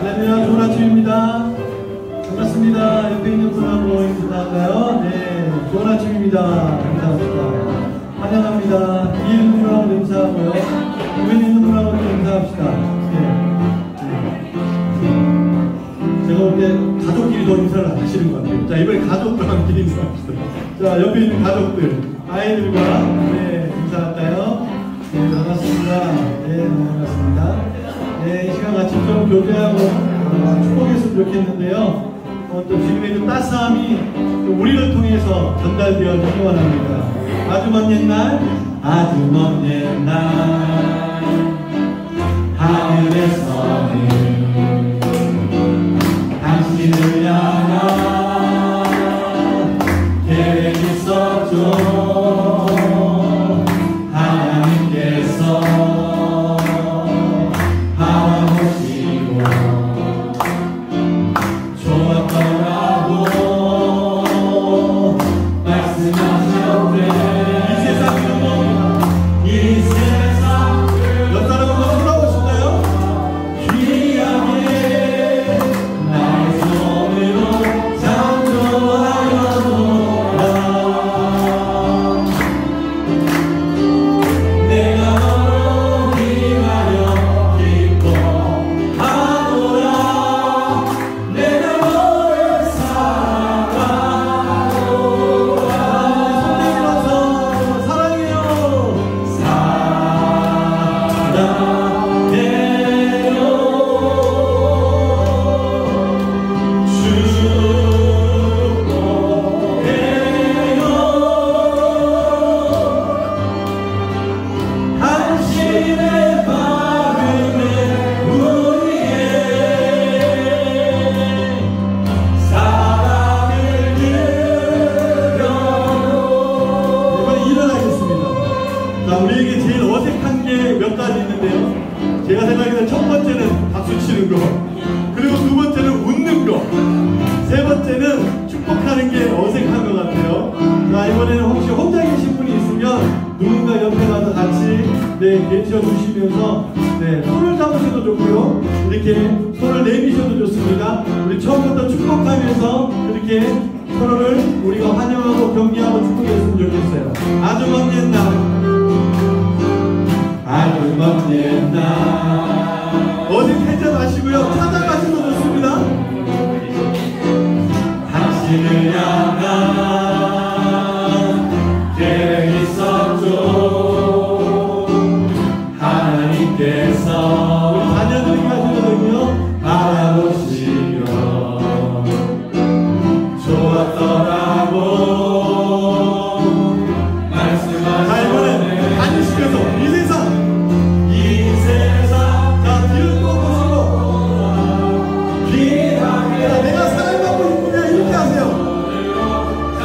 할렐루야, 좋은 아침입니다. 반갑습니다. 옆에 있는 분하고 인사할까요? 네, 좋은 아침입니다. 감사합니다. 환영합니다. 뒤에 있는 분하고 인사하고요. 주변에 있는 분하고 인사합시다. 제가 볼 때 가족끼리 더 인사를 안 하시는 것 같아요. 자, 이번에 가족과 함께 인사합시다. 자, 옆에 있는 가족들, 아이들과 인사할까요? 네, 반갑습니다. 네, 반갑습니다. 네, 이 시간 같이 좀 교제하고 축복했으면 좋겠는데요. 또 지금의 좀 따스함이 좀 우리를 통해서 전달되어지기 원합니다. 아주 먼 옛날, 아주 먼 옛날 하늘에서는 당신을 향한 계획이 있었죠. 하나님께서 바라보시고 좋았더라고 말씀하셨네. 이 세상은 뭐, 이 세상 몇 사람은 더 돌아보실까요? 귀하게 나의 손으로 창조하여 놓아 내가 너로 위하여 기뻐하노라. 내가 너를 사랑하노라. 손 내밀어서 사랑해요. 당신의 마음에 우리의 사랑을 드려요. 이번에 일어나겠습니다. 자, 우리에게 제일 어색한 게 몇 가지 있는데요. 제가 생각해서 첫 번째는 박수 치는 거, 그리고 두 번째는 웃는 거, 세 번째는 축복하는 게 어색한 것 같아요. 자, 이번에는 혹시 혼자 계신 분이 있으면 누군가 옆에 가서 같이 계셔 주시면서 손을 잡으셔도 좋고요, 이렇게 손을 내미셔도 좋습니다. 우리 처음부터 축복하면서 그렇게 서로를 우리가 환영하고 격려하고 축복했으면 좋겠어요. 아주 먼 옛날, 아주 먼 옛날, 어색하지 마시고요, 찾아가셔도 좋습니다. 당신을 향한 계획이 있었죠. 하나님께서 우리 자녀들에게 하시거든요. 바라보시며 좋았더라고 말씀하셨네. 자, 이번엔 앉으시면서 이 세상 자, 뒤를 또 보시고 자, 내가 사랑받고 싶으면 이렇게 하세요. 자,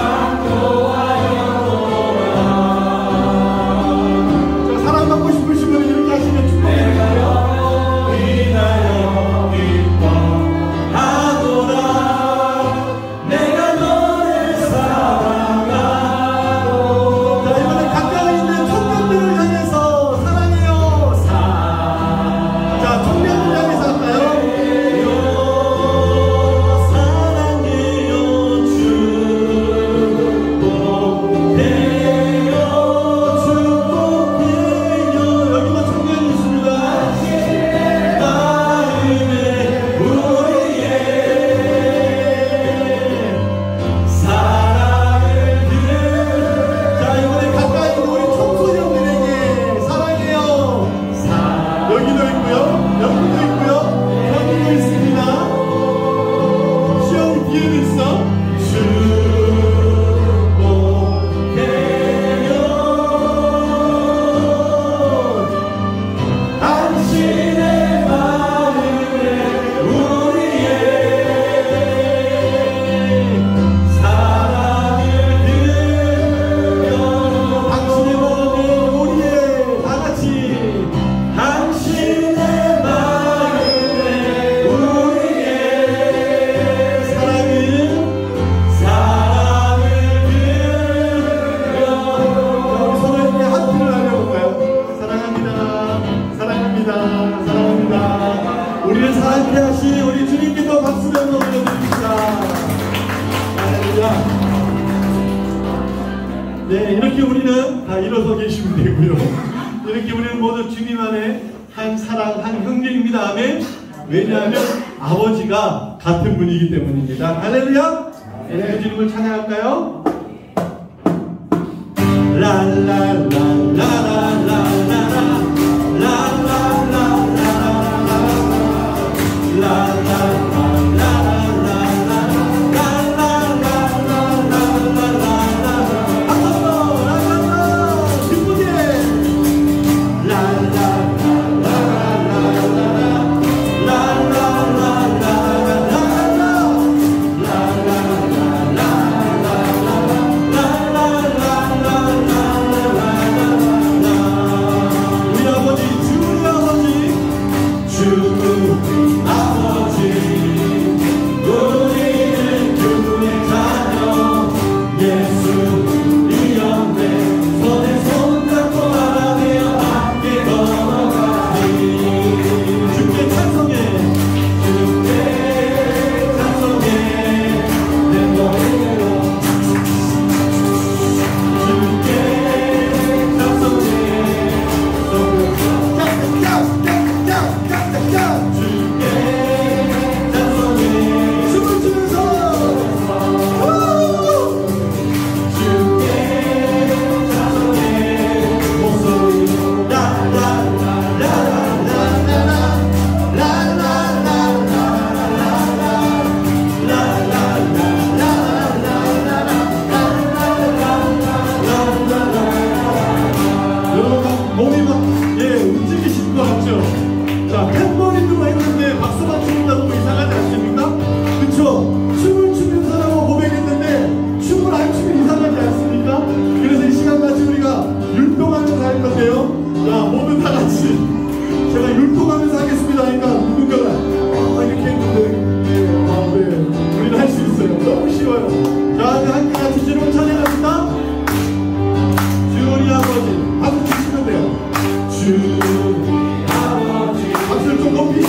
사랑받고 싶으시면 이렇게 하시면 축복해요. 우리를 살게 하신 우리 주님께도 박수를 한번 올려드립니다. 할렐루야. 네, 이렇게 우리는 다 일어서 계시면 되고요. 이렇게 우리는 모두 주님 안에 한 사랑, 한 형제입니다. 아멘. 왜냐하면 아버지가 같은 분이기 때문입니다. 할렐루야. 네, 주님을 찬양할까요? 박수를 좀 높이.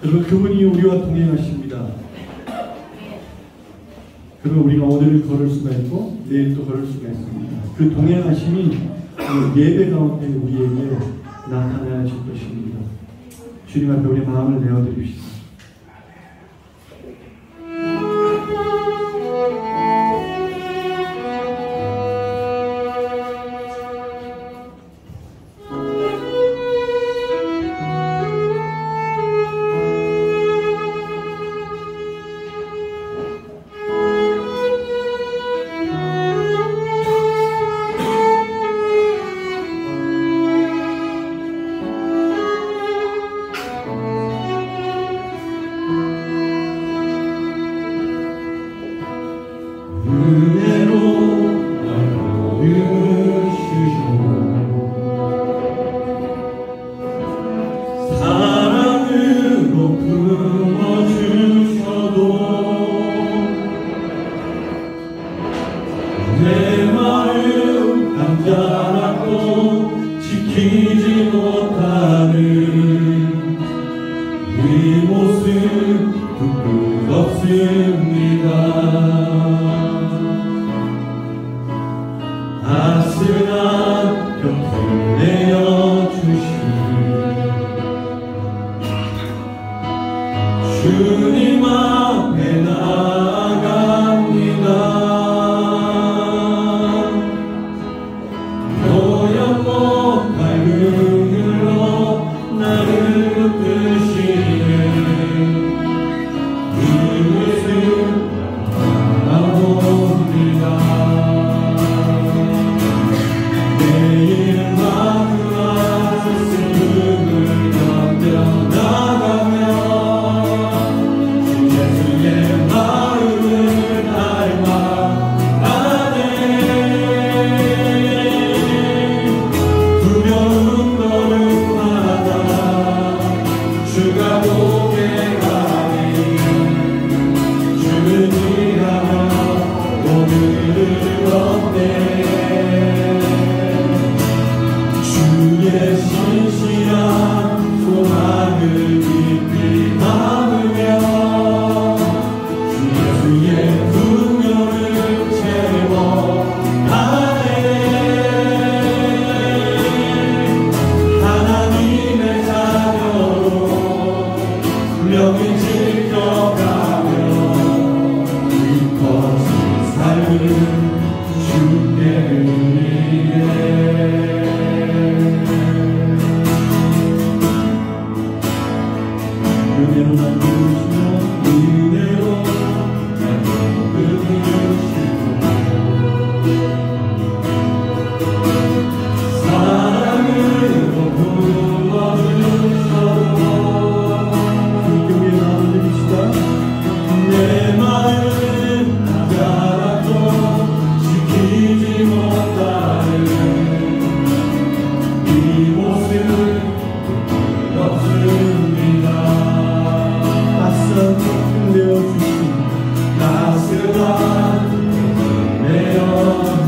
여러분, 그분이 우리와 동행하십니다. 그리고 우리가 오늘 걸을 수가 있고 내일 또 걸을 수가 있습니다. 그 동행하심이 예배 가운데 우리에게 나타나실 것입니다. 주님 앞에 우리 마음을 내어드립시다. 내 마음 남자답고 지키지 못하는 이 모습 부끄럽습니다. 따스한 곁을 내어주신 주님 앞에 나아갑니다. 노연 못할 눈으로 나를 붙드시는 이 모습 바라봅니다. 매일 마주한 슬픔을 견뎌나가며 예수의 마음을 닮아가네. 두려운 걸음마다 주가 보게 가니 주를 지하며 오늘을 걷네. 주의 신실한 소망을 깊이 담으며 주 예수의 풍요를 채워가네. 하나님의 자녀로 분명히 지켜가며 깊어진 삶을 주께 드리네. 은혜로 날 부르시며 은혜로 날 부르시고 사랑으로 부어주셔도 기쁨의 마음을 드립시다. 내 마음 나가라도 지키지 못하는 이 모습을 없습니다. 따스한 곁을 내어주신 따스한 내어주신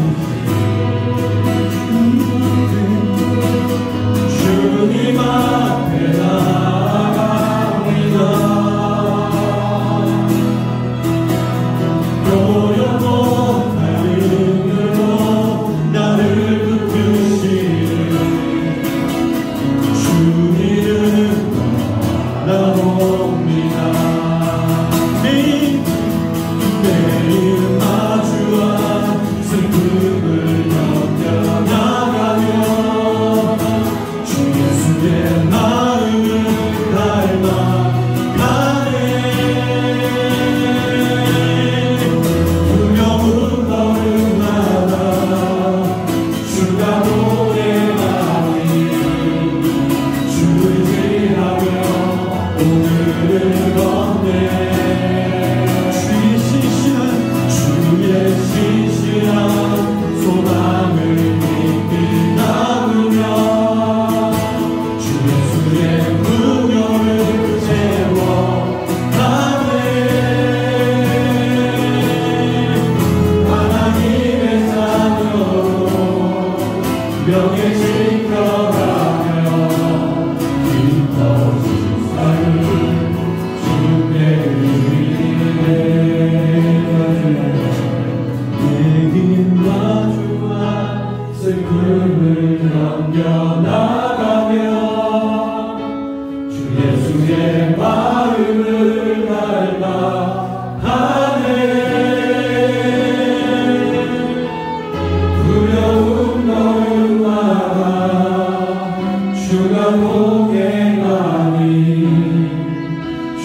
주님 앞에 나아갑니다. 노연 못할 눈으로 나를 붙드시는 주님은 바라봅니다. 매일 마주한 슬픔을 견뎌나가며 주 예수의 마음을 닮아가네. 두려운 걸음마다 주가 보게 가니 주를 지하며 오늘을 걷네. 주의 신실한 소망을 깊이 담으며 주 예수의 풍요를 채워가네. 하나님의 자녀로 명예 지켜가며 깊어진 삶을 주께 드리네. 내긴 마주한 슬픔을 넘겨나가며 주 예수의 마음을 닮아가네. 두려운 걸음마다 주가 보게 가니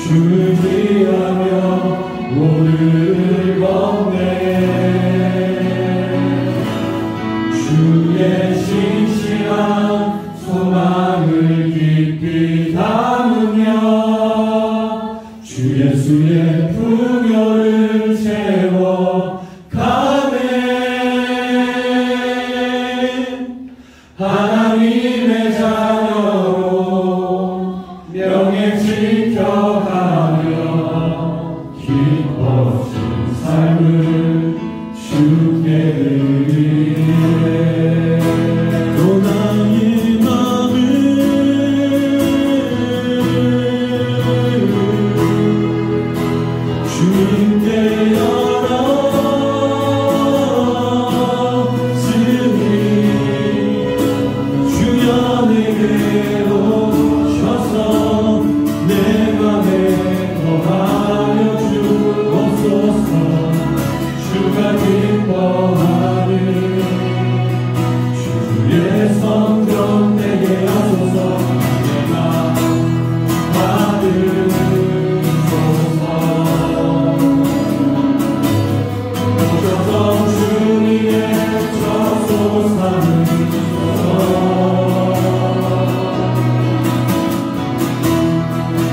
주를 지하며 오늘을 걷네. 주의 신실한 소망을 깊이 담으며 주 예수의 풍요를 채워가네. 하나님의 자녀로 명예 지켜가며 기뻐진 삶을 주께 기뻐하는 주의 성전 내게 하소서. 내가 받으소서. 오셔서 주님의 저소 삼으소서.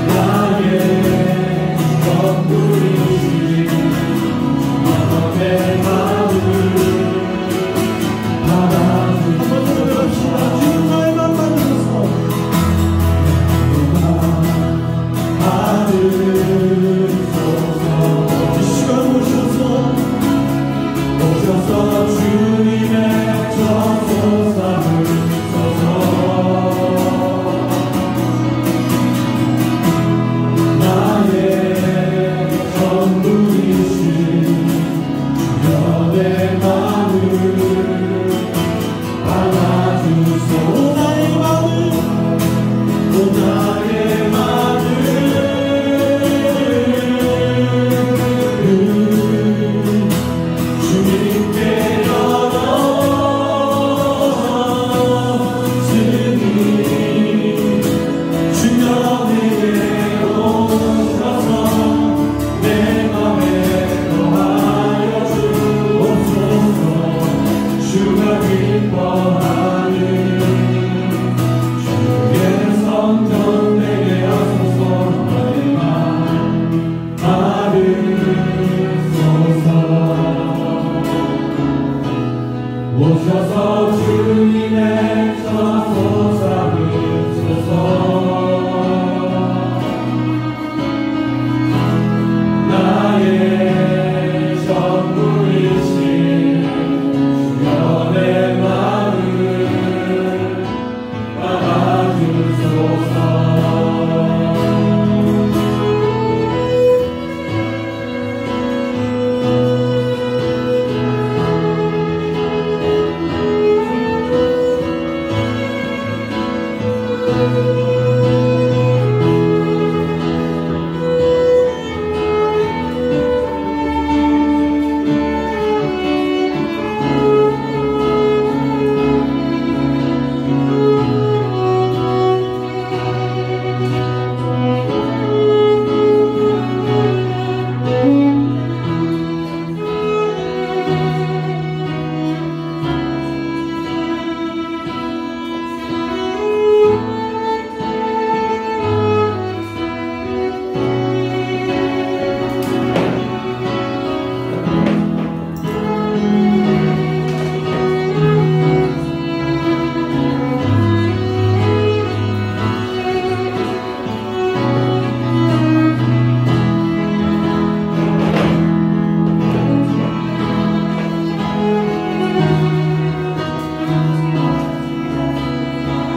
나의 전부이신 내 마음을 받아주소서. 주님의 맘 받으소서. 받으소서. 이 시간 오셔서 주님의 저소 삼으소서. 나의 전부이신 주여 내 마음을 받아주소서. 나의 마음을 주님께 열어주니 주여 내게 오셔서 내 맘에 거하여 주옵소서. 주가 기뻐하는 주의 성전 내게 하소서. 나의 맘 받으소서. 오셔서 주님의 저소 삼으소서. 나의 전부이신 주여 내 마음을 받아주소서.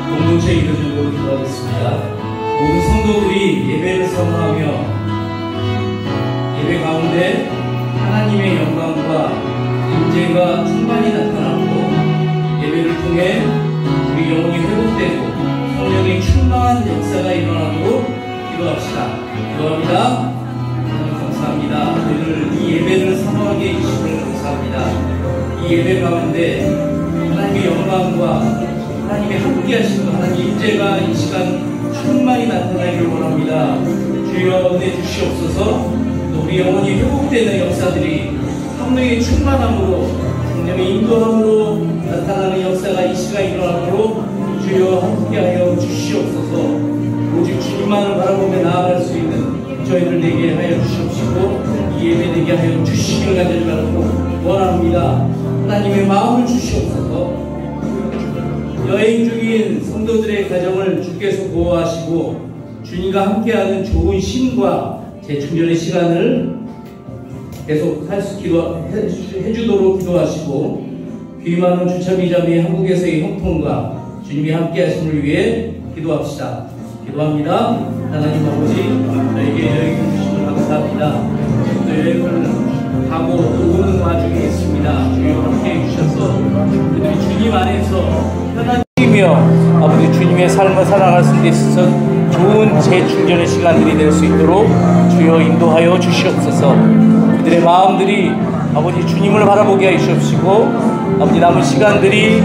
공동체 이루어지도록 기도하겠습니다. 모든 성도들이 예배를 사모하며 예배 가운데 하나님의 영광과 임재가 충만히 나타나고 예배를 통해 우리 영혼이 회복되고 성령의 충만한 역사가 일어나도록 기도합시다. 기도합니다. 하나님 감사합니다. 저희를 이 예배를 사모하게 해주시면 감사합니다. 이 예배 가운데 하나님의 영광과 하나님의 함께 하시는 하나님 임재가 이 시간 충만히 나타나기를 원합니다. 주여 은혜 주시옵소서. 또 우리 영혼이 회복되는 역사들이 성령의 충만함으로 성령의 인도함으로 나타나는 역사가 이 시간 일어나도록 주여 함께하여 주시옵소서. 오직 주님만을 바라보며 나아갈 수 있는 저희를 되게 하여 주시옵시고 이 예배 되게 하여 주시기를 간절히 원합니다. 하나님의 마음을 주시옵소서. 여행 중인 성도들의 가정을 주께서 보호하시고 주님과 함께하는 좋은 쉼과 재충전의 시간을 계속 해주도록 기도하시고 귀 많은 주차비자매 한국에서의 형통과 주님이 함께하심을 위해 기도합시다. 기도합니다. 하나님 아버지, 저에게 여행 주시면 감사합니다. 또 여행을 가고 또 오는 와중에 있습니다. 주여 함께해 주셔서 그들이 주님 안에서 편안히며 아버지 주님의 삶을 살아갈 수 있어서 좋은 재충전의 시간들이 될 수 있도록 주여 인도하여 주시옵소서. 그들의 마음들이 아버지 주님을 바라보게 하여 주옵시고 아버지 남은 시간들이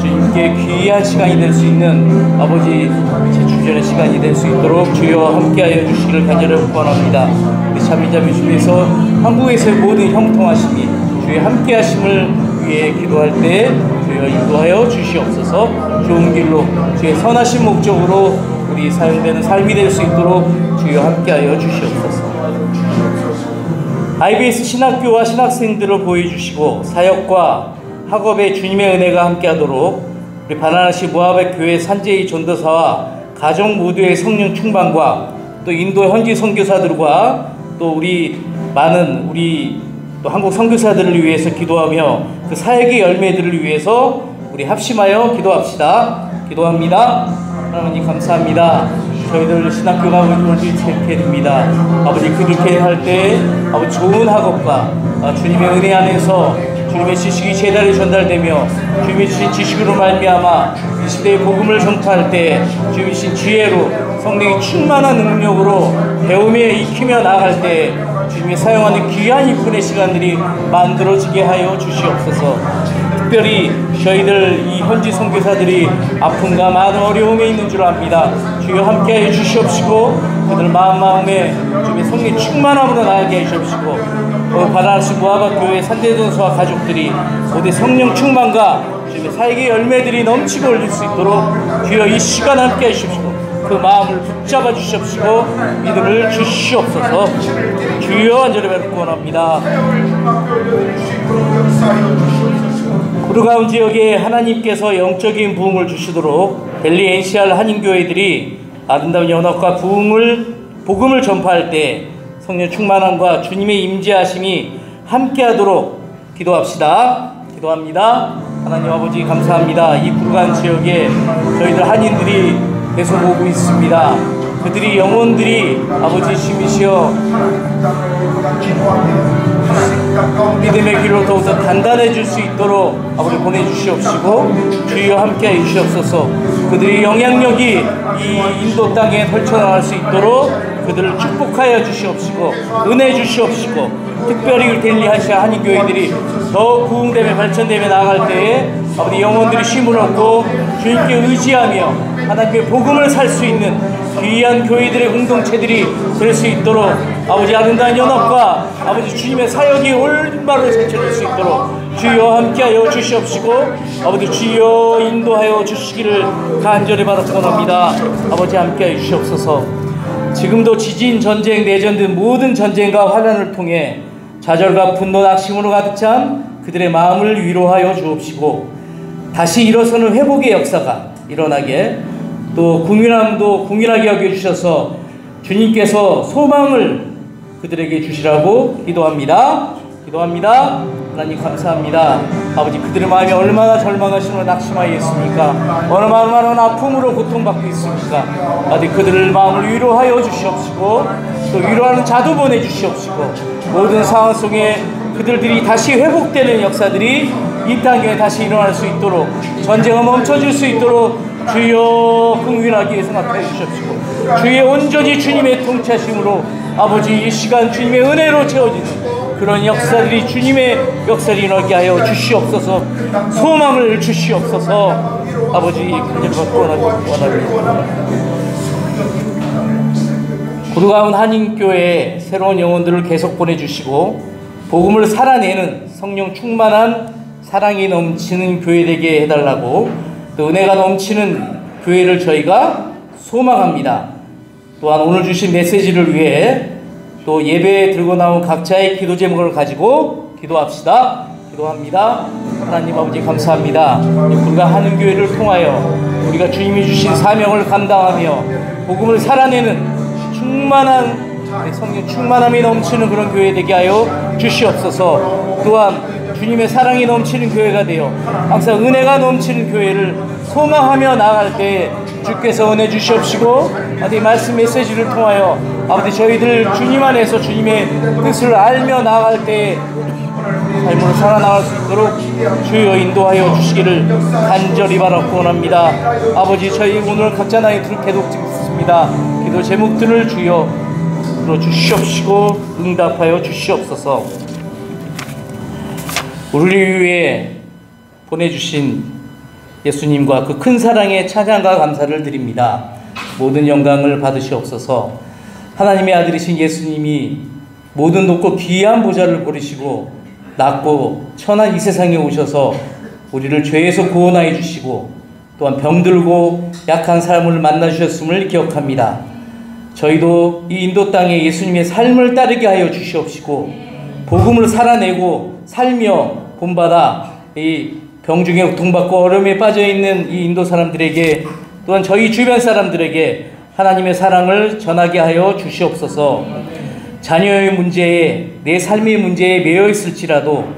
주님께 귀한 시간이 될 수 있는 아버지 제주전의 시간이 될 수 있도록 주여 함께하여 주시기를 간절히 원합니다. 우리 참여자매 중에서 한국에서의 모든 형통하심이 주의 함께하심을 위해 기도할 때 주여 인도하여 주시옵소서. 좋은 길로 주의 선하신 목적으로 우리 사용되는 삶이 될 수 있도록 주여 함께하여 주시옵소서. IBS 신학교와 신학생들을 보여주시고 사역과 학업에 주님의 은혜가 함께하도록 우리 바나나시 모아백 교회 산제이 전도사와 가정 모두의 성령 충만과 또 인도 현지 선교사들과 또 우리 많은 우리 또 한국 선교사들을 위해서 기도하며 그 사역의 열매들을 위해서 우리 합심하여 기도합시다. 기도합니다. 하나님 감사합니다. 저희들 신학교가 오늘도 이렇게 됩니다. 아버지 그렇게 할 때 아버지 좋은 학업과 주님의 은혜 안에서 주님의 지식이 제자리에 전달되며 주님의 주신 지식으로 말미암아 이 시대의 복음을 전파할 때 주님이 주신 지혜로 성령이 충만한 능력으로 배움에 익히며 나아갈 때 주님이 사용하는 귀한 일꾼의 시간들이 만들어지게 하여 주시옵소서. 특별히 저희들 이 현지 선교사들이 아픔과 많은 어려움에 있는 줄 압니다. 주여 함께하여 주시옵시고 그들 마음에 주님의 성령 충만함으로 나아가게 해주시옵시고 바나나시 모아박 교회 산대전서와 가족들이 모두 성령 충만과 주님의 사역의 열매들이 넘치고 올릴 수 있도록 주여 이 시간 함께해 주시옵시고 그 마음을 붙잡아 주시옵시고 믿음을 주시옵소서. 주여 간절히 뵙고 원합니다. 구르가운 지역에 하나님께서 영적인 부흥을 주시도록 델리 NCR 한인교회들이 아름다운 연합과 복음을 전파할 때 성령 충만함과 주님의 임재하심이 함께하도록 기도합시다. 기도합니다. 하나님 아버지 감사합니다. 이 구르가운 지역에 저희들 한인들이 계속 오고 있습니다. 그들이 영혼들이 아버지 주님이시여 믿음의 길로 더욱더 단단해질 수 있도록 아버지 보내주시옵시고 주여 함께해 주시옵소서. 그들의 영향력이 이 인도 땅에 펼쳐나갈 수 있도록 그들을 축복하여 주시옵시고 은혜 주시옵시고 특별히 델리하시아 한인교회들이 더 부흥되며 발전되며 나아갈 때에 아버지 영혼들이 힘을 얻고 주님께 의지하며 하나님의 복음을 살 수 있는 귀한 교회들의 공동체들이 될 수 있도록 아버지 아름다운 연합과 아버지 주님의 사역이 올바로 펼쳐질 수 있도록 주여 함께하여 주시옵시고 아버지 주여 인도하여 주시기를 간절히 바라고 원합니다. 아버지 함께하여 주시옵소서. 지금도 지진, 전쟁, 내전 등 모든 전쟁과 환난을 통해 좌절과 분노, 낙심으로 가득 찬 그들의 마음을 위로하여 주옵시고 다시 일어서는 회복의 역사가 일어나게 또 국민함도 국민하게 여겨주셔서 주님께서 소망을 그들에게 주시라고 기도합니다. 기도합니다. 하나님 감사합니다. 아버지 그들의 마음이 얼마나 절망하시고 낙심하였습니까? 얼마나 아픔으로 고통받고 있습니까? 아버지 그들의 마음을 위로하여 주시옵시고 또 위로하는 자도 보내주시옵시고 모든 상황 속에 그들이 다시 회복되는 역사들이 이 땅에 다시 일어날 수 있도록 전쟁은 멈춰질 수 있도록 주여 긍휼하게 위해서 나타내 주시옵시고 주의 온전히 주님의 통치하심으로 아버지 이 시간 주님의 은혜로 채워지는 그런 역사들이 주님의 역사를 일어나게 하여 주시옵소서. 소망을 주시옵소서. 아버지 간절히 받고 원합니다. 구르가운 한인교회에 새로운 영혼들을 계속 보내주시고 복음을 살아내는 성령 충만한 사랑이 넘치는 교회 되게 해달라고 또 은혜가 넘치는 교회를 저희가 소망합니다. 또한 오늘 주신 메시지를 위해 또 예배에 들고 나온 각자의 기도 제목을 가지고 기도합시다. 기도합니다. 하나님 아버지 감사합니다. 우리가 하는 교회를 통하여 우리가 주님이 주신 사명을 감당하며 복음을 살아내는 충만한 성령 충만함이 넘치는 그런 교회 되게 하여 주시옵소서. 또한 주님의 사랑이 넘치는 교회가 되어 항상 은혜가 넘치는 교회를 소망하며 나아갈 때 주께서 은혜 주시옵시고 아버지 말씀 메시지를 통하여 아버지 저희들 주님 안에서 주님의 뜻을 알며 나아갈 때 삶으로 살아나갈 수 있도록 주여 인도하여 주시기를 간절히 바라고 원합니다. 아버지 저희 오늘 각자 나의 계속 듣습니다. 기도 제목들을 주여 들어주시옵시고 응답하여 주시옵소서. 우리를 위해 보내주신 예수님과 그 큰 사랑에 찬양과 감사를 드립니다. 모든 영광을 받으시옵소서. 하나님의 아들이신 예수님이 모든 높고 귀한 보좌를 버리시고 낮고 천한 이 세상에 오셔서 우리를 죄에서 구원하여 주시고 또한 병들고 약한 사람을 만나 주셨음을 기억합니다. 저희도 이 인도 땅에 예수님의 삶을 따르게 하여 주시옵시고 복음을 살아내고 살며 본받아 이 병중에 고통받고 어려움에 빠져있는 이 인도 사람들에게 또한 저희 주변 사람들에게 하나님의 사랑을 전하게 하여 주시옵소서. 자녀의 문제에 내 삶의 문제에 매여 있을지라도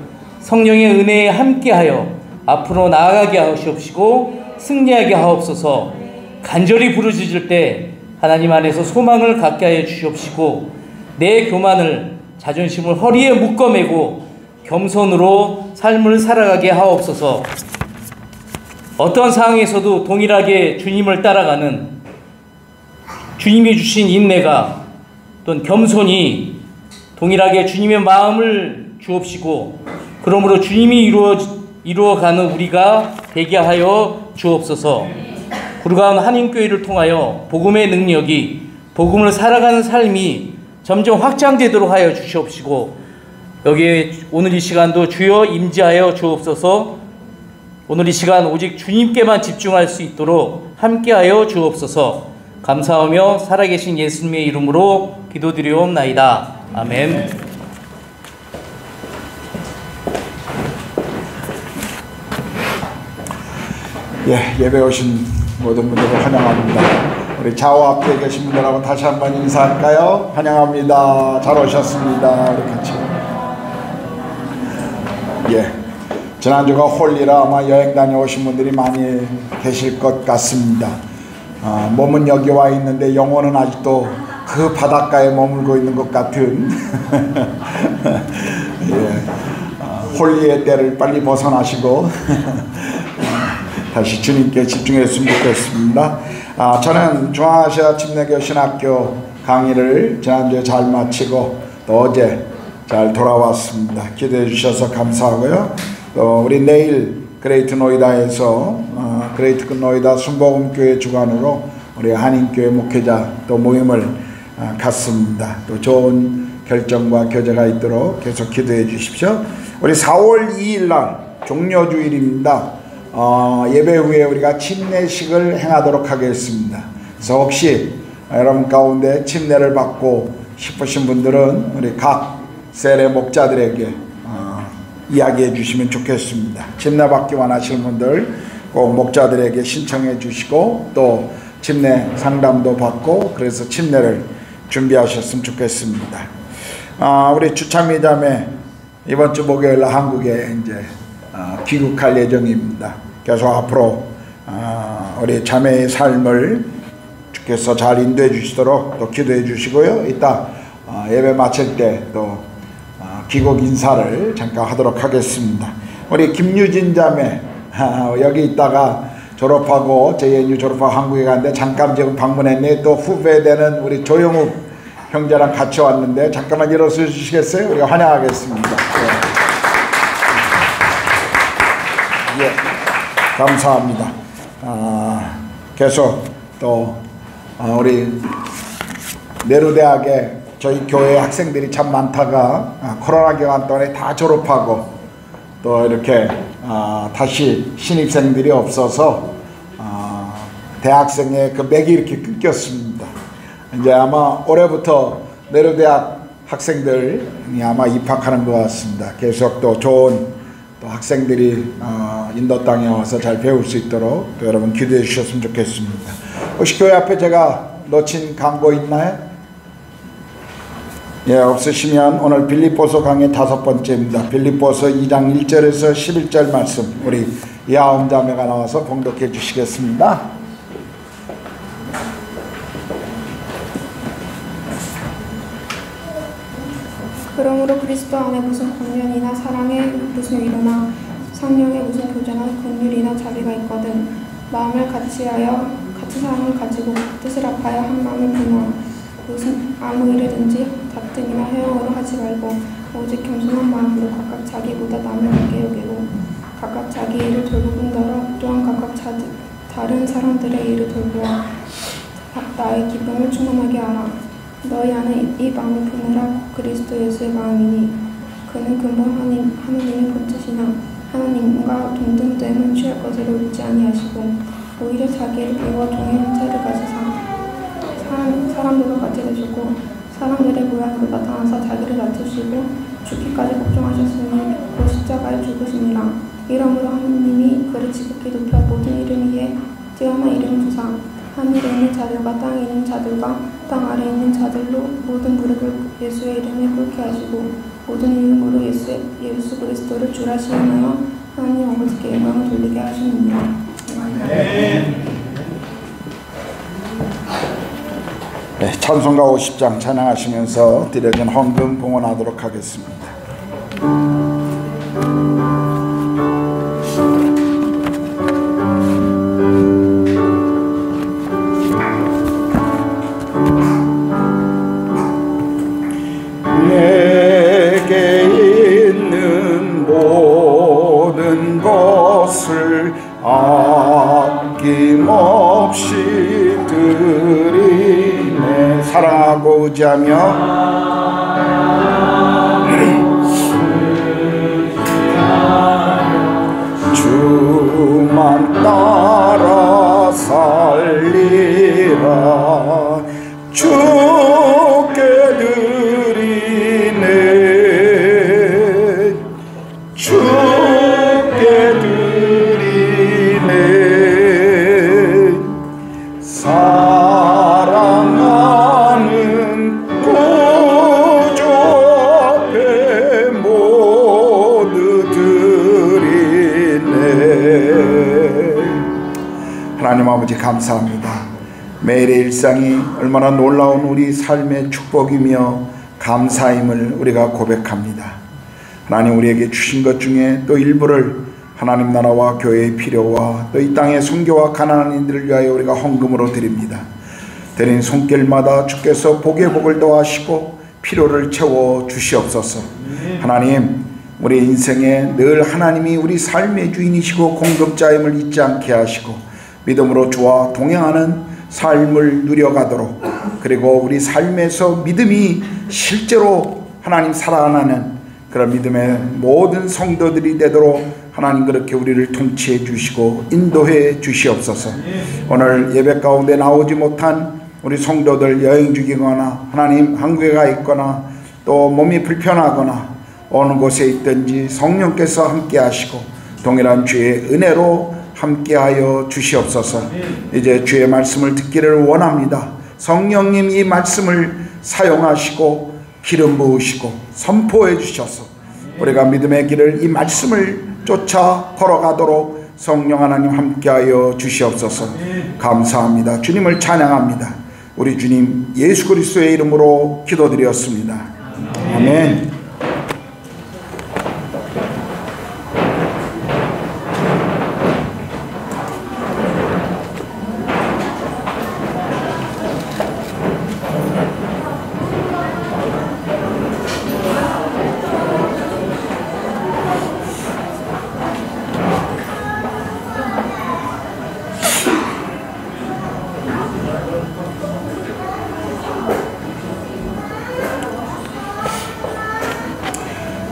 성령의 은혜에 함께하여 앞으로 나아가게 하시옵시고 승리하게 하옵소서. 간절히 부르짖을 때 하나님 안에서 소망을 갖게 하여 주시옵시고 내 교만을 자존심을 허리에 묶어매고 겸손으로 삶을 살아가게 하옵소서. 어떤 상황에서도 동일하게 주님을 따라가는 주님이 주신 인내가 또는 겸손이 동일하게 주님의 마음을 주옵시고 그러므로 주님이 이루어가는 우리가 되게 하여 주옵소서. 구르가운 한인교회를 통하여 복음의 능력이 복음을 살아가는 삶이 점점 확장되도록 하여 주시옵시고 여기에 오늘 이 시간도 주여 임재하여 주옵소서. 오늘 이 시간 오직 주님께만 집중할 수 있도록 함께하여 주옵소서. 감사하며 살아계신 예수님의 이름으로 기도드리옵나이다. 아멘. 예배 오신 모든 분들을 환영합니다. 우리 좌우 앞에 계신 분들하고 다시 한번 인사할까요? 환영합니다. 잘 오셨습니다. 우리 같이. 지난주가 홀리라 아마 여행 다녀오신 분들이 많이 계실 것 같습니다. 몸은 여기 와 있는데 영혼은 아직도 그 바닷가에 머물고 있는 것 같은 홀리의 때를 빨리 벗어나시고 다시 주님께 집중했으면 좋겠습니다. 저는 중앙아시아 침례교신학교 강의를 지난주에 잘 마치고 또 어제 잘 돌아왔습니다. 기도해 주셔서 감사하고요. 또 우리 내일 그레이트 노이다에서 그레이트 노이다 순복음교회 주관으로 우리 한인교회 목회자 또 모임을 갖습니다. 또 좋은 결정과 교제가 있도록 계속 기도해 주십시오. 우리 4월 2일 날 종료주일입니다. 예배 후에 우리가 침례식을 행하도록 하겠습니다. 그래서 혹시 여러분 가운데 침례를 받고 싶으신 분들은 우리 각 셀의 목자들에게 이야기해 주시면 좋겠습니다. 침례 받기 원하시는 분들 꼭 목자들에게 신청해 주시고 또 침례 상담도 받고 그래서 침례를 준비하셨으면 좋겠습니다. 우리 주창미 자매 이번 주 목요일 날 한국에 이제 귀국할 예정입니다. 계속 앞으로 우리 자매의 삶을 주께서 잘 인도해 주시도록 또 기도해 주시고요. 이따 예배 마칠 때 또 귀국 인사를 잠깐 하도록 하겠습니다. 우리 김유진 자매 여기 있다가 졸업하고 JNU 졸업하고 한국에 갔는데 잠깐 지금 방문했네. 또 후배되는 우리 조영욱 형제랑 같이 왔는데 잠깐만 일어서 주시겠어요? 우리가 환영하겠습니다. 감사합니다. 계속 또 우리 내루대학에 저희 교회 학생들이 참 많다가 코로나 기간 동안에 다 졸업하고 또 이렇게 다시 신입생들이 없어서 대학생의 그 맥이 이렇게 끊겼습니다. 이제 아마 올해부터 내루대학 학생들이 아마 입학하는 것 같습니다. 계속 또 좋은 또 학생들이 인도 땅에 와서 잘 배울 수 있도록 또 여러분 기도해 주셨으면 좋겠습니다. 혹시 교회 앞에 제가 놓친 광고 있나요? 없으시면 오늘 빌립보서 강의 5번째입니다. 빌립보서 2장 1절에서 11절 말씀 우리 야엄 자매가 나와서 봉독해 주시겠습니다. 그러므로 그리스도 안에 무슨 권면이나 사랑에 무슨 위로나 성령의 무슨 교제나 긍휼이나 자비가 있거든 마음을 같이하여 같은 사랑을 가지고 뜻을 합하여 한 마음을 분노 무슨 아무 일이든지 다툼이나 해용으로 하지 말고 오직 겸손한 마음으로 각각 자기보다 남을 낮게 여기고 각각 자기 일을 돌볼 뿐더러 또한 각각 다른 사람들의 일을 돌보아 나의 기쁨을 충만하게 하라. 너희 안에 이 마음을 품으라. 그리스도 예수의 마음이니 그는 근본 하느님의 본뜻이나 하나님과 동등됨을 취할 것으로 잊지 아니하시고 오히려 자기를 비워 종의 형체를 가지사 사람들과 같이 되셨고 사람들의 모양으로 나타나서 자기를 낮추시고 죽기까지 복종하셨으니 그 십자가에 죽으시니라. 이러므로 하느님이 그를 지극히 높여 모든 이름 위에 뛰어난 이름을 주사 하늘에 있는 자들과 땅에 있는 자들과 땅 아래에 있는 자들로 모든 무릎을 예수의 이름에 꿇게 하시고 모든 이름으로 예수 그리스도를 주라 시인하여 하나님 아버지께 영광을 돌리게 하시느니라. 네, 찬송가 50장 찬양하시면서 드려진 헌금 봉헌하도록 하겠습니다. 내게 있는 모든 것을 아낌없이 드리네. 사랑하고 의지하며 주만 따라 살리라. 주께 드리네. 주께 드리네. 사랑하는 구주 앞에 모두 드리네. 하나님 아버지 감사합니다. 매일의 일상이 얼마나 놀라운 우리 삶의 축복이며 감사임을 우리가 고백합니다. 하나님, 우리에게 주신 것 중에 또 일부를 하나님 나라와 교회의 필요와 또 이 땅의 선교와 가난한 이들을 위하여 우리가 헌금으로 드립니다. 드린 손길마다 주께서 복의 복을 더하시고 필요를 채워 주시옵소서. 하나님, 우리 인생에 늘 하나님이 우리 삶의 주인이시고 공급자임을 잊지 않게 하시고 믿음으로 주와 동행하는 삶을 누려가도록, 그리고 우리 삶에서 믿음이 실제로 하나님 살아나는 그런 믿음의 모든 성도들이 되도록 하나님 그렇게 우리를 통치해 주시고 인도해 주시옵소서. 오늘 예배 가운데 나오지 못한 우리 성도들, 여행 중이거나 하나님 한국에 가 있거나 또 몸이 불편하거나 어느 곳에 있든지 성령께서 함께 하시고 동일한 주의 은혜로 함께하여 주시옵소서. 이제 주의 말씀을 듣기를 원합니다. 성령님 이 말씀을 사용하시고 기름 부으시고 선포해 주셔서 우리가 믿음의 길을 이 말씀을 쫓아 걸어가도록 성령 하나님 함께하여 주시옵소서. 감사합니다. 주님을 찬양합니다. 우리 주님 예수 그리스도의 이름으로 기도드렸습니다. 아멘.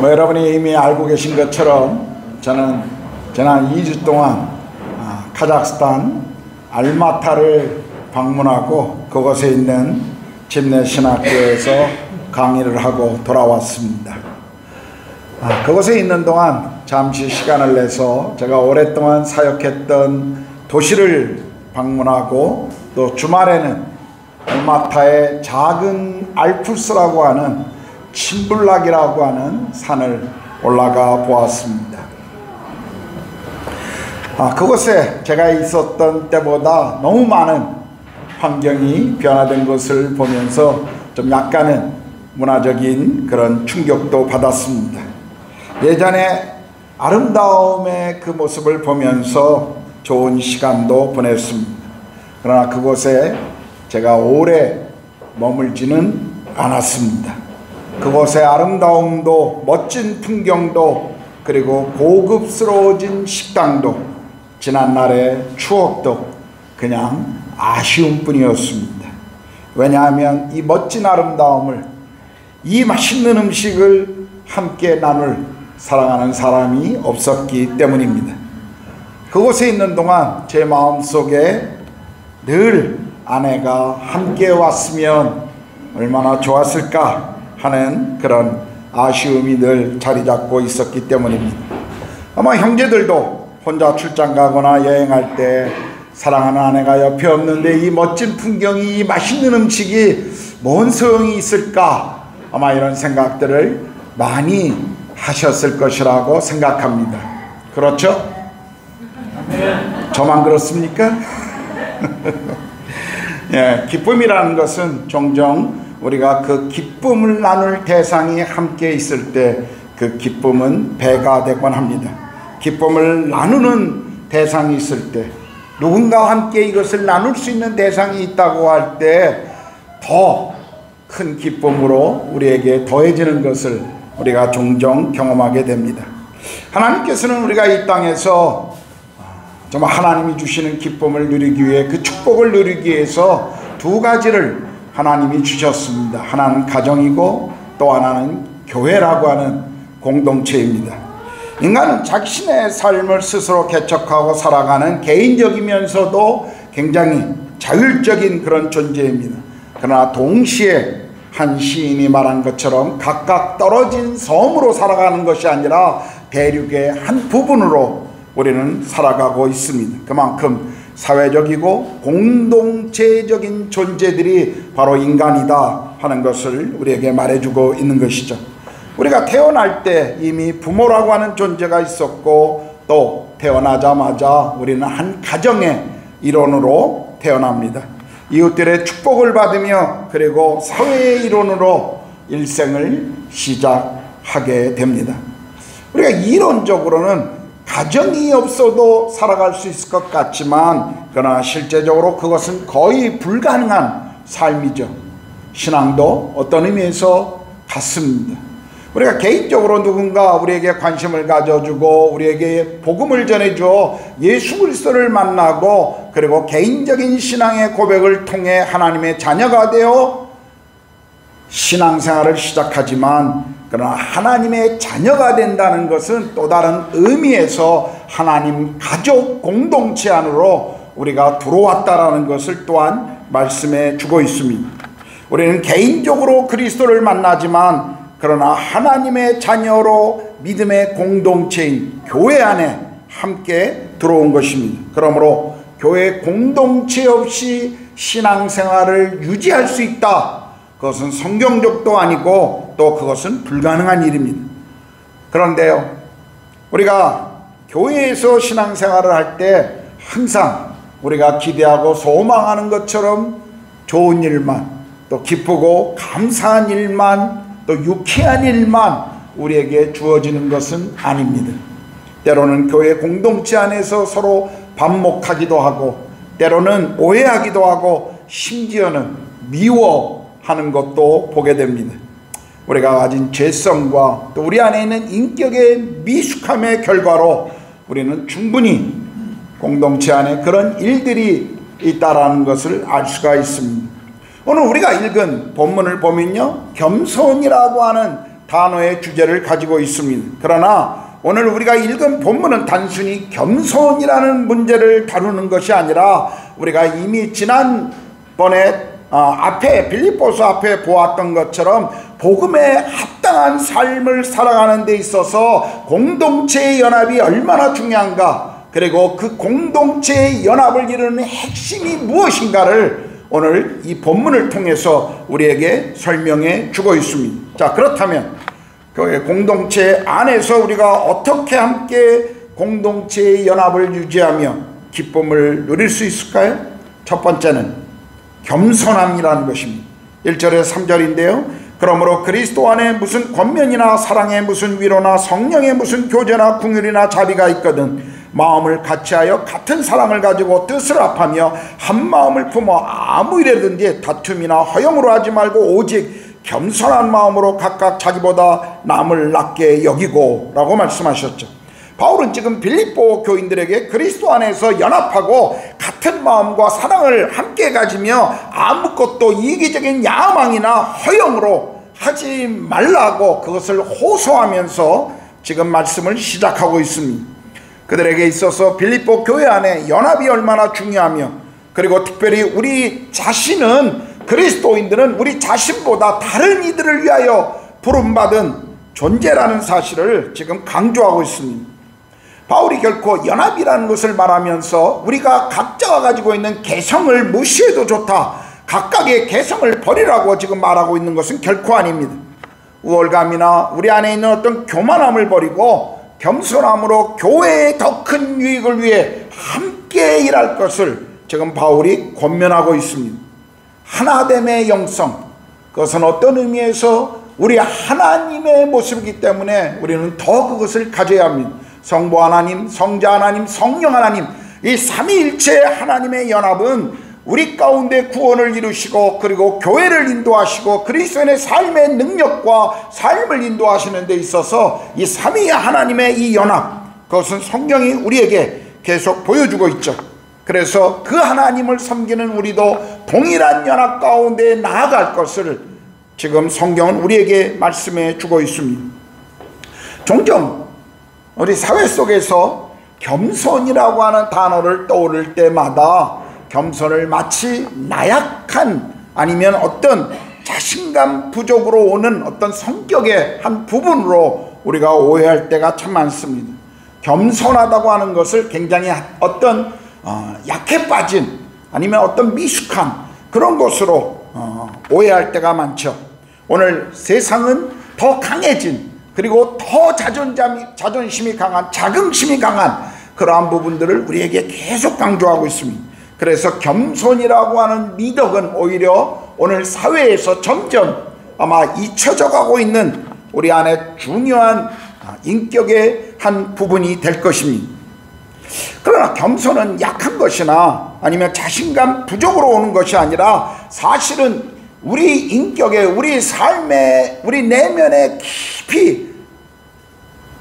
여러분이 이미 알고 계신 것처럼 저는 지난 2주 동안 카자흐스탄 알마타를 방문하고 그곳에 있는 침례신학교에서 강의를 하고 돌아왔습니다. 그곳에 있는 동안 잠시 시간을 내서 제가 오랫동안 사역했던 도시를 방문하고 또 주말에는 알마타의 작은 알프스라고 하는 침불락이라고 하는 산을 올라가 보았습니다. 그곳에 제가 있었던 때보다 너무 많은 환경이 변화된 것을 보면서 좀 약간은 문화적인 그런 충격도 받았습니다. 예전에 아름다움의 그 모습을 보면서 좋은 시간도 보냈습니다. 그러나 그곳에 제가 오래 머물지는 않았습니다. 그곳의 아름다움도 멋진 풍경도 그리고 고급스러워진 식당도 지난날의 추억도 그냥 아쉬움뿐이었습니다. 왜냐하면 이 멋진 아름다움을, 이 맛있는 음식을 함께 나눌 사랑하는 사람이 없었기 때문입니다. 그곳에 있는 동안 제 마음속에 늘 아내가 함께 왔으면 얼마나 좋았을까 하는 그런 아쉬움이 늘 자리 잡고 있었기 때문입니다. 아마 형제들도 혼자 출장 가거나 여행할 때 사랑하는 아내가 옆에 없는데 이 멋진 풍경이, 이 맛있는 음식이 뭔 소용이 있을까, 아마 이런 생각들을 많이 하셨을 것이라고 생각합니다. 그렇죠? 저만 그렇습니까? 예, 기쁨이라는 것은 종종 우리가 그 기쁨을 나눌 대상이 함께 있을 때 그 기쁨은 배가 되곤 합니다. 기쁨을 나누는 대상이 있을 때, 누군가와 함께 이것을 나눌 수 있는 대상이 있다고 할 때 더 큰 기쁨으로 우리에게 더해지는 것을 우리가 종종 경험하게 됩니다. 하나님께서는 우리가 이 땅에서 정말 하나님이 주시는 기쁨을 누리기 위해, 그 축복을 누리기 위해서 두 가지를 하나님이 주셨습니다. 하나는 가정이고 또 하나는 교회라고 하는 공동체입니다. 인간은 자신의 삶을 스스로 개척하고 살아가는 개인적이면서도 굉장히 자율적인 그런 존재입니다. 그러나 동시에 한 시인이 말한 것처럼 각각 떨어진 섬으로 살아가는 것이 아니라 대륙의 한 부분으로 우리는 살아가고 있습니다. 그만큼 사회적이고 공동체적인 존재들이 바로 인간이다 하는 것을 우리에게 말해주고 있는 것이죠. 우리가 태어날 때 이미 부모라고 하는 존재가 있었고, 또 태어나자마자 우리는 한 가정의 일원으로 태어납니다. 이웃들의 축복을 받으며 그리고 사회의 일원으로 일생을 시작하게 됩니다. 우리가 이론적으로는 가정이 없어도 살아갈 수 있을 것 같지만, 그러나 실제적으로 그것은 거의 불가능한 삶이죠. 신앙도 어떤 의미에서 같습니다. 우리가 개인적으로 누군가 우리에게 관심을 가져주고 우리에게 복음을 전해줘 예수 그리스도를 만나고, 그리고 개인적인 신앙의 고백을 통해 하나님의 자녀가 되어 신앙생활을 시작하지만, 그러나 하나님의 자녀가 된다는 것은 또 다른 의미에서 하나님 가족 공동체 안으로 우리가 들어왔다라는 것을 또한 말씀해 주고 있습니다. 우리는 개인적으로 그리스도를 만나지만, 그러나 하나님의 자녀로 믿음의 공동체인 교회 안에 함께 들어온 것입니다. 그러므로 교회 공동체 없이 신앙생활을 유지할 수 있다, 그것은 성경적도 아니고 또 그것은 불가능한 일입니다. 그런데요, 우리가 교회에서 신앙생활을 할 때 항상 우리가 기대하고 소망하는 것처럼 좋은 일만, 또 기쁘고 감사한 일만, 또 유쾌한 일만 우리에게 주어지는 것은 아닙니다. 때로는 교회 공동체 안에서 서로 반목하기도 하고, 때로는 오해하기도 하고, 심지어는 미워하는 것도 보게 됩니다. 우리가 가진 죄성과 또 우리 안에 있는 인격의 미숙함의 결과로 우리는 충분히 공동체 안에 그런 일들이 있다라는 것을 알 수가 있습니다. 오늘 우리가 읽은 본문을 보면요, 겸손이라고 하는 단어의 주제를 가지고 있습니다. 그러나 오늘 우리가 읽은 본문은 단순히 겸손이라는 문제를 다루는 것이 아니라, 우리가 이미 지난번에 앞에 빌립보서 앞에 보았던 것처럼 복음에 합당한 삶을 살아가는 데 있어서 공동체의 연합이 얼마나 중요한가, 그리고 그 공동체의 연합을 이루는 핵심이 무엇인가를 오늘 이 본문을 통해서 우리에게 설명해 주고 있습니다. 자, 그렇다면 교회 공동체 안에서 우리가 어떻게 함께 공동체의 연합을 유지하며 기쁨을 누릴 수 있을까요? 첫 번째는 겸손함이라는 것입니다. 1절에 3절인데요. 그러므로 그리스도 안에 무슨 권면이나 사랑에 무슨 위로나 성령에 무슨 교제나 긍휼이나 자비가 있거든 마음을 같이하여 같은 사랑을 가지고 뜻을 합하며 한 마음을 품어 아무 일에든지 다툼이나 허영으로 하지 말고 오직 겸손한 마음으로 각각 자기보다 남을 낮게 여기고 라고 말씀하셨죠. 바울은 지금 빌립보 교인들에게 그리스도 안에서 연합하고 같은 마음과 사랑을 함께 가지며 아무것도 이기적인 야망이나 허영으로 하지 말라고 그것을 호소하면서 지금 말씀을 시작하고 있습니다. 그들에게 있어서 빌립보 교회 안에 연합이 얼마나 중요하며, 그리고 특별히 우리 자신은, 그리스도인들은 우리 자신보다 다른 이들을 위하여 부름받은 존재라는 사실을 지금 강조하고 있습니다. 바울이 결코 연합이라는 것을 말하면서 우리가 각자가 가지고 있는 개성을 무시해도 좋다, 각각의 개성을 버리라고 지금 말하고 있는 것은 결코 아닙니다. 우월감이나 우리 안에 있는 어떤 교만함을 버리고 겸손함으로 교회의 더 큰 유익을 위해 함께 일할 것을 지금 바울이 권면하고 있습니다. 하나됨의 영성, 그것은 어떤 의미에서 우리 하나님의 모습이기 때문에 우리는 더 그것을 가져야 합니다. 성부 하나님, 성자 하나님, 성령 하나님, 이 삼위일체 하나님의 연합은 우리 가운데 구원을 이루시고, 그리고 교회를 인도하시고 그리스도인의 삶의 능력과 삶을 인도하시는 데 있어서 이 삼위 하나님의 이 연합, 그것은 성경이 우리에게 계속 보여주고 있죠. 그래서 그 하나님을 섬기는 우리도 동일한 연합 가운데 나아갈 것을 지금 성경은 우리에게 말씀해 주고 있습니다. 종종 우리 사회 속에서 겸손이라고 하는 단어를 떠오를 때마다 겸손을 마치 나약한, 아니면 어떤 자신감 부족으로 오는 어떤 성격의 한 부분으로 우리가 오해할 때가 참 많습니다. 겸손하다고 하는 것을 굉장히 어떤 약해 빠진, 아니면 어떤 미숙한 그런 것으로 오해할 때가 많죠. 오늘 세상은 더 강해진, 그리고 더 자존심이 강한, 자긍심이 강한 그러한 부분들을 우리에게 계속 강조하고 있습니다. 그래서 겸손이라고 하는 미덕은 오히려 오늘 사회에서 점점 아마 잊혀져 가고 있는 우리 안에 중요한 인격의 한 부분이 될 것입니다. 그러나 겸손은 약한 것이나 아니면 자신감 부족으로 오는 것이 아니라, 사실은 우리 인격에, 우리 삶에, 우리 내면에 깊이,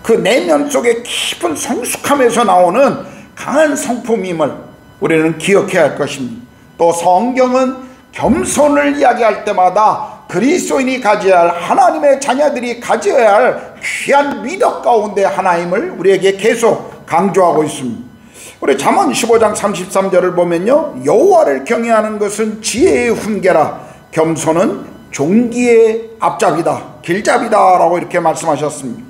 그 내면 속에 깊은 성숙함에서 나오는 강한 성품임을 우리는 기억해야 할 것입니다. 또 성경은 겸손을 이야기할 때마다 그리스도인이 가져야 할, 하나님의 자녀들이 가져야 할 귀한 미덕 가운데 하나임을 우리에게 계속 강조하고 있습니다. 우리 잠언 15장 33절을 보면요, 여호와를 경외하는 것은 지혜의 훈계라, 겸손은 종기의 앞잡이다, 길잡이다 라고 이렇게 말씀하셨습니다.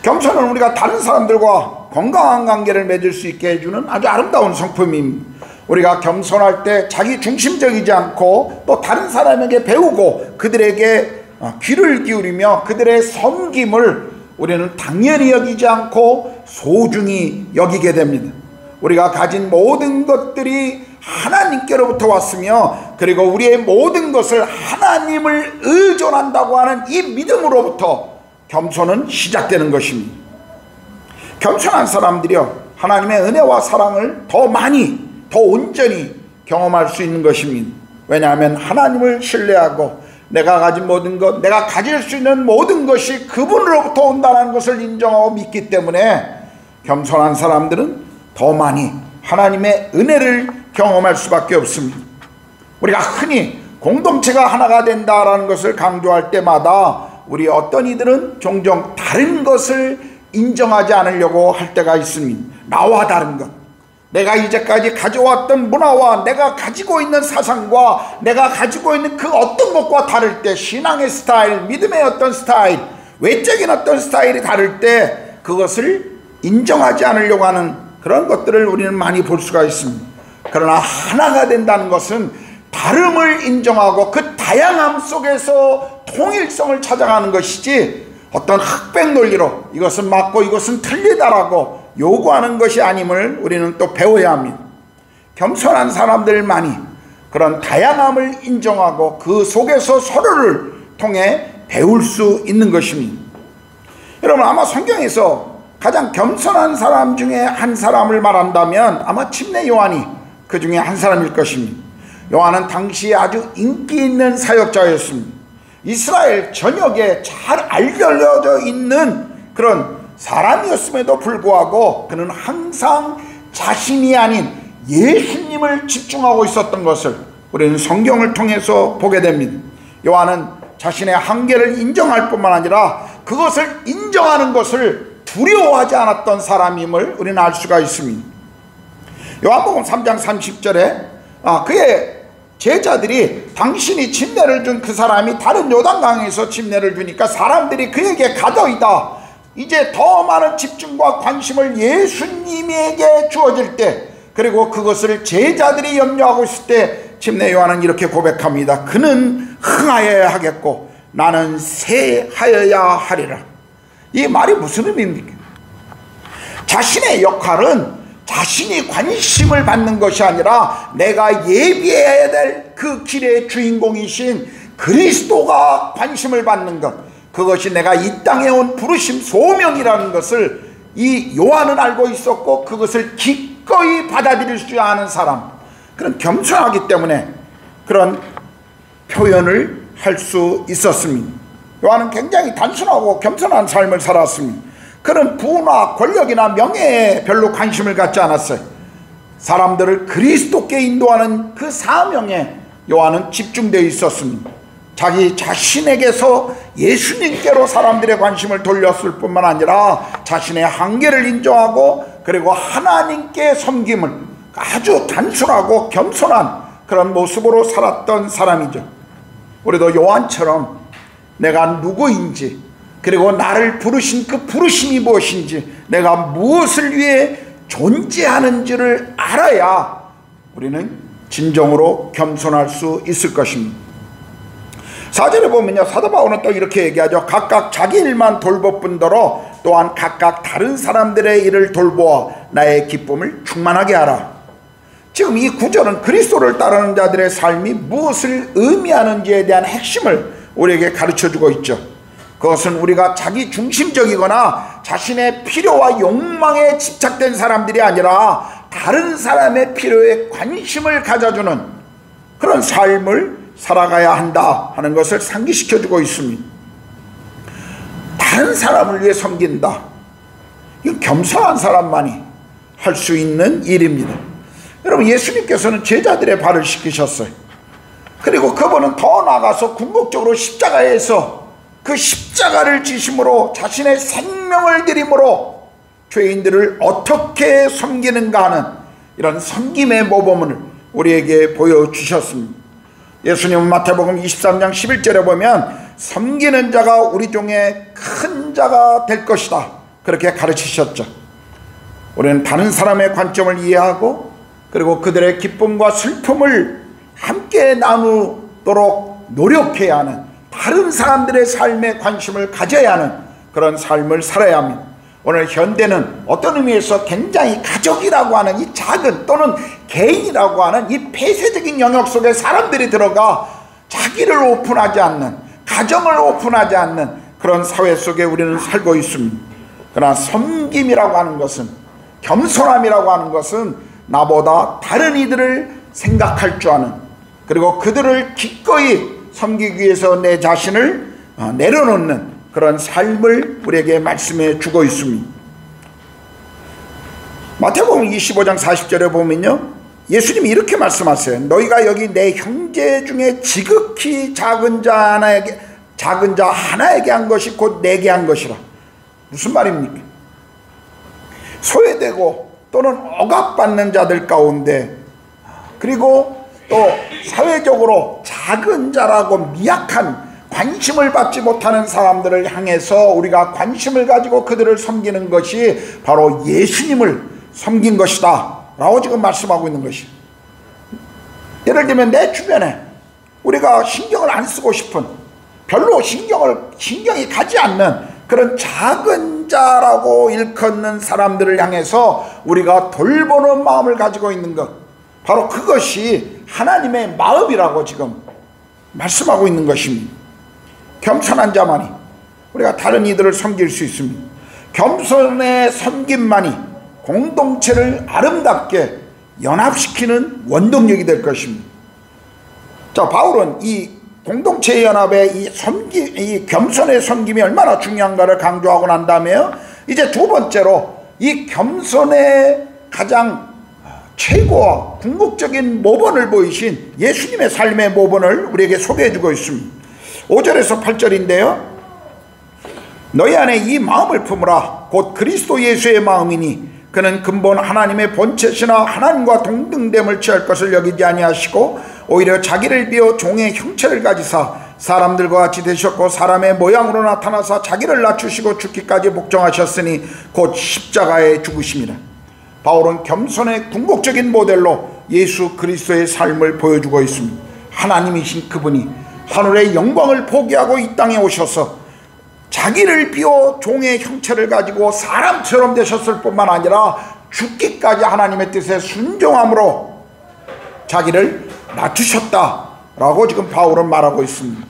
겸손은 우리가 다른 사람들과 건강한 관계를 맺을 수 있게 해주는 아주 아름다운 성품입니다. 우리가 겸손할 때 자기 중심적이지 않고 또 다른 사람에게 배우고 그들에게 귀를 기울이며 그들의 섬김을 우리는 당연히 여기지 않고 소중히 여기게 됩니다. 우리가 가진 모든 것들이 하나님께로부터 왔으며, 그리고 우리의 모든 것을 하나님을 의존한다고 하는 이 믿음으로부터 겸손은 시작되는 것입니다. 겸손한 사람들이요, 하나님의 은혜와 사랑을 더 많이, 더 온전히 경험할 수 있는 것입니다. 왜냐하면 하나님을 신뢰하고 내가 가진 모든 것, 내가 가질 수 있는 모든 것이 그분으로부터 온다는 것을 인정하고 믿기 때문에 겸손한 사람들은 더 많이 하나님의 은혜를 경험할 수밖에 없습니다. 우리가 흔히 공동체가 하나가 된다라는 것을 강조할 때마다 우리 어떤 이들은 종종 다른 것을 인정하지 않으려고 할 때가 있습니다. 나와 다른 것, 내가 이제까지 가져왔던 문화와 내가 가지고 있는 사상과 내가 가지고 있는 그 어떤 것과 다를 때, 신앙의 스타일, 믿음의 어떤 스타일, 외적인 어떤 스타일이 다를 때 그것을 인정하지 않으려고 하는 그런 것들을 우리는 많이 볼 수가 있습니다. 그러나 하나가 된다는 것은 다름을 인정하고 그 다양함 속에서 통일성을 찾아가는 것이지, 어떤 흑백 논리로 이것은 맞고 이것은 틀리다라고 요구하는 것이 아님을 우리는 또 배워야 합니다. 겸손한 사람들만이 그런 다양함을 인정하고 그 속에서 서로를 통해 배울 수 있는 것입니다. 여러분, 아마 성경에서 가장 겸손한 사람 중에 한 사람을 말한다면 아마 침례 요한이 그 중에 한 사람일 것입니다. 요한은 당시에 아주 인기 있는 사역자였습니다. 이스라엘 전역에 잘 알려져 있는 그런 사람이었음에도 불구하고 그는 항상 자신이 아닌 예수님을 집중하고 있었던 것을 우리는 성경을 통해서 보게 됩니다. 요한은 자신의 한계를 인정할 뿐만 아니라 그것을 인정하는 것을 두려워하지 않았던 사람임을 우리는 알 수가 있습니다. 요한복음 3장 30절에 그의 제자들이 당신이 침례를 준 그 사람이 다른 요단강에서 침례를 주니까 사람들이 그에게 가더이다. 이제 더 많은 집중과 관심을 예수님에게 주어질 때, 그리고 그것을 제자들이 염려하고 있을 때 침례 요한은 이렇게 고백합니다. 그는 흥하여야 하겠고 나는 쇠하여야 하리라. 이 말이 무슨 의미입니까? 자신의 역할은 자신이 관심을 받는 것이 아니라 내가 예비해야 될 그 길의 주인공이신 그리스도가 관심을 받는 것, 그것이 내가 이 땅에 온 부르심 소명이라는 것을 이 요한은 알고 있었고 그것을 기꺼이 받아들일 수 아는 사람, 그런 겸손하기 때문에 그런 표현을 할 수 있었습니다. 요한은 굉장히 단순하고 겸손한 삶을 살았습니다. 그는 부나 권력이나 명예에 별로 관심을 갖지 않았어요. 사람들을 그리스도께 인도하는 그 사명에 요한은 집중되어 있었습니다. 자기 자신에게서 예수님께로 사람들의 관심을 돌렸을 뿐만 아니라 자신의 한계를 인정하고 그리고 하나님께 섬김을 아주 단순하고 겸손한 그런 모습으로 살았던 사람이죠. 우리도 요한처럼 내가 누구인지, 그리고 나를 부르신 그 부르심이 무엇인지, 내가 무엇을 위해 존재하는지를 알아야 우리는 진정으로 겸손할 수 있을 것입니다. 4절에 보면요, 사도 바울은 또 이렇게 얘기하죠. 각각 자기 일만 돌볼 뿐더러 또한 각각 다른 사람들의 일을 돌보아 나의 기쁨을 충만하게 하라. 지금 이 구절은 그리스도를 따르는 자들의 삶이 무엇을 의미하는지에 대한 핵심을 우리에게 가르쳐주고 있죠. 그것은 우리가 자기 중심적이거나 자신의 필요와 욕망에 집착된 사람들이 아니라 다른 사람의 필요에 관심을 가져주는 그런 삶을 살아가야 한다 하는 것을 상기시켜주고 있습니다. 다른 사람을 위해 섬긴다. 이건 겸손한 사람만이 할 수 있는 일입니다. 여러분, 예수님께서는 제자들의 발을 씻기셨어요. 그리고 그분은 더 나아가서 궁극적으로 십자가에서 그 십자가를 지심으로 자신의 생명을 드림으로 죄인들을 어떻게 섬기는가 하는 이런 섬김의 모범을 우리에게 보여주셨습니다. 예수님은 마태복음 23장 11절에 보면 섬기는 자가 우리 중에 큰 자가 될 것이다, 그렇게 가르치셨죠. 우리는 다른 사람의 관점을 이해하고 그리고 그들의 기쁨과 슬픔을 함께 나누도록 노력해야 하는, 다른 사람들의 삶에 관심을 가져야 하는 그런 삶을 살아야 합니다. 오늘 현대는 어떤 의미에서 굉장히 가족이라고 하는 이 작은, 또는 개인이라고 하는 이 폐쇄적인 영역 속에 사람들이 들어가 자기를 오픈하지 않는, 가정을 오픈하지 않는 그런 사회 속에 우리는 살고 있습니다. 그러나 섬김이라고 하는 것은, 겸손함이라고 하는 것은 나보다 다른 이들을 생각할 줄 아는, 그리고 그들을 기꺼이 섬기기 위해서 내 자신을 내려놓는 그런 삶을 우리에게 말씀해 주고 있습니다. 마태복음 25장 40절에 보면요, 예수님이 이렇게 말씀하세요. 너희가 여기 내 형제 중에 지극히 작은 자 하나에게 한 것이 곧 내게 한 것이라. 무슨 말입니까? 소외되고 또는 억압받는 자들 가운데, 그리고 또 사회적으로 작은 자라고 미약한, 관심을 받지 못하는 사람들을 향해서 우리가 관심을 가지고 그들을 섬기는 것이 바로 예수님을 섬긴 것이다 라고 지금 말씀하고 있는 것이. 예를 들면 내 주변에 우리가 신경을 안 쓰고 싶은, 별로 신경이 가지 않는 그런 작은 자라고 일컫는 사람들을 향해서 우리가 돌보는 마음을 가지고 있는 것, 바로 그것이 하나님의 마음이라고 지금 말씀하고 있는 것입니다. 겸손한 자만이 우리가 다른 이들을 섬길 수 있습니다. 겸손의 섬김만이 공동체를 아름답게 연합시키는 원동력이 될 것입니다. 자, 바울은 이 공동체 연합의 이 겸손의 섬김이 얼마나 중요한가를 강조하고 난 다음에요, 이제 두 번째로 이 겸손의 가장 최고와 궁극적인 모본을 보이신 예수님의 삶의 모본을 우리에게 소개해주고 있습니다. 5절에서 8절인데요. 너희 안에 이 마음을 품으라. 곧 그리스도 예수의 마음이니 그는 근본 하나님의 본체시나 하나님과 동등됨을 취할 것을 여기지 아니하시고 오히려 자기를 비워 종의 형체를 가지사 사람들과 같이 되셨고 사람의 모양으로 나타나사 자기를 낮추시고 죽기까지 복종하셨으니 곧 십자가에 죽으심이라. 바울은 겸손의 궁극적인 모델로 예수 그리스도의 삶을 보여주고 있습니다. 하나님이신 그분이 하늘의 영광을 포기하고 이 땅에 오셔서 자기를 비워 종의 형체를 가지고 사람처럼 되셨을 뿐만 아니라 죽기까지 하나님의 뜻에 순종함으로 자기를 낮추셨다라고 지금 바울은 말하고 있습니다.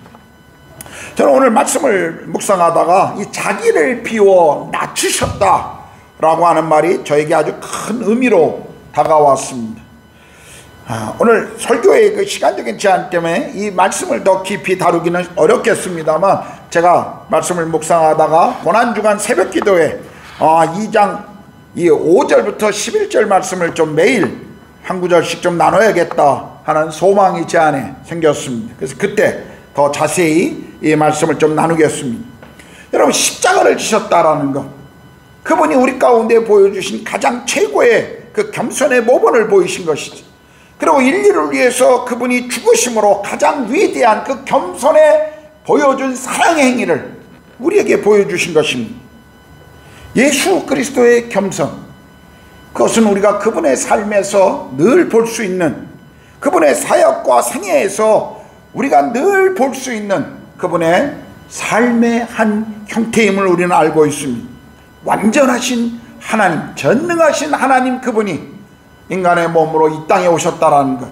저는 오늘 말씀을 묵상하다가 이 자기를 비워 낮추셨다라고 하는 말이 저에게 아주 큰 의미로 다가왔습니다. 오늘 설교의 그 시간적인 제한 때문에 이 말씀을 더 깊이 다루기는 어렵겠습니다만, 제가 말씀을 묵상하다가 고난주간 새벽기도에 2장 이 5절부터 11절 말씀을 좀 매일 한 구절씩 좀 나눠야겠다 하는 소망이 제 안에 생겼습니다. 그래서 그때 더 자세히 이 말씀을 좀 나누겠습니다. 여러분, 십자가를 지셨다라는 것, 그분이 우리 가운데 보여주신 가장 최고의 그 겸손의 모본을 보이신 것이지. 그리고 인류를 위해서 그분이 죽으심으로 가장 위대한 그 겸손에 보여준 사랑의 행위를 우리에게 보여주신 것입니다. 예수 그리스도의 겸손, 그것은 우리가 그분의 삶에서 늘 볼 수 있는, 그분의 사역과 생애에서 우리가 늘 볼 수 있는 그분의 삶의 한 형태임을 우리는 알고 있습니다. 완전하신 하나님, 전능하신 하나님, 그분이 인간의 몸으로 이 땅에 오셨다라는 것,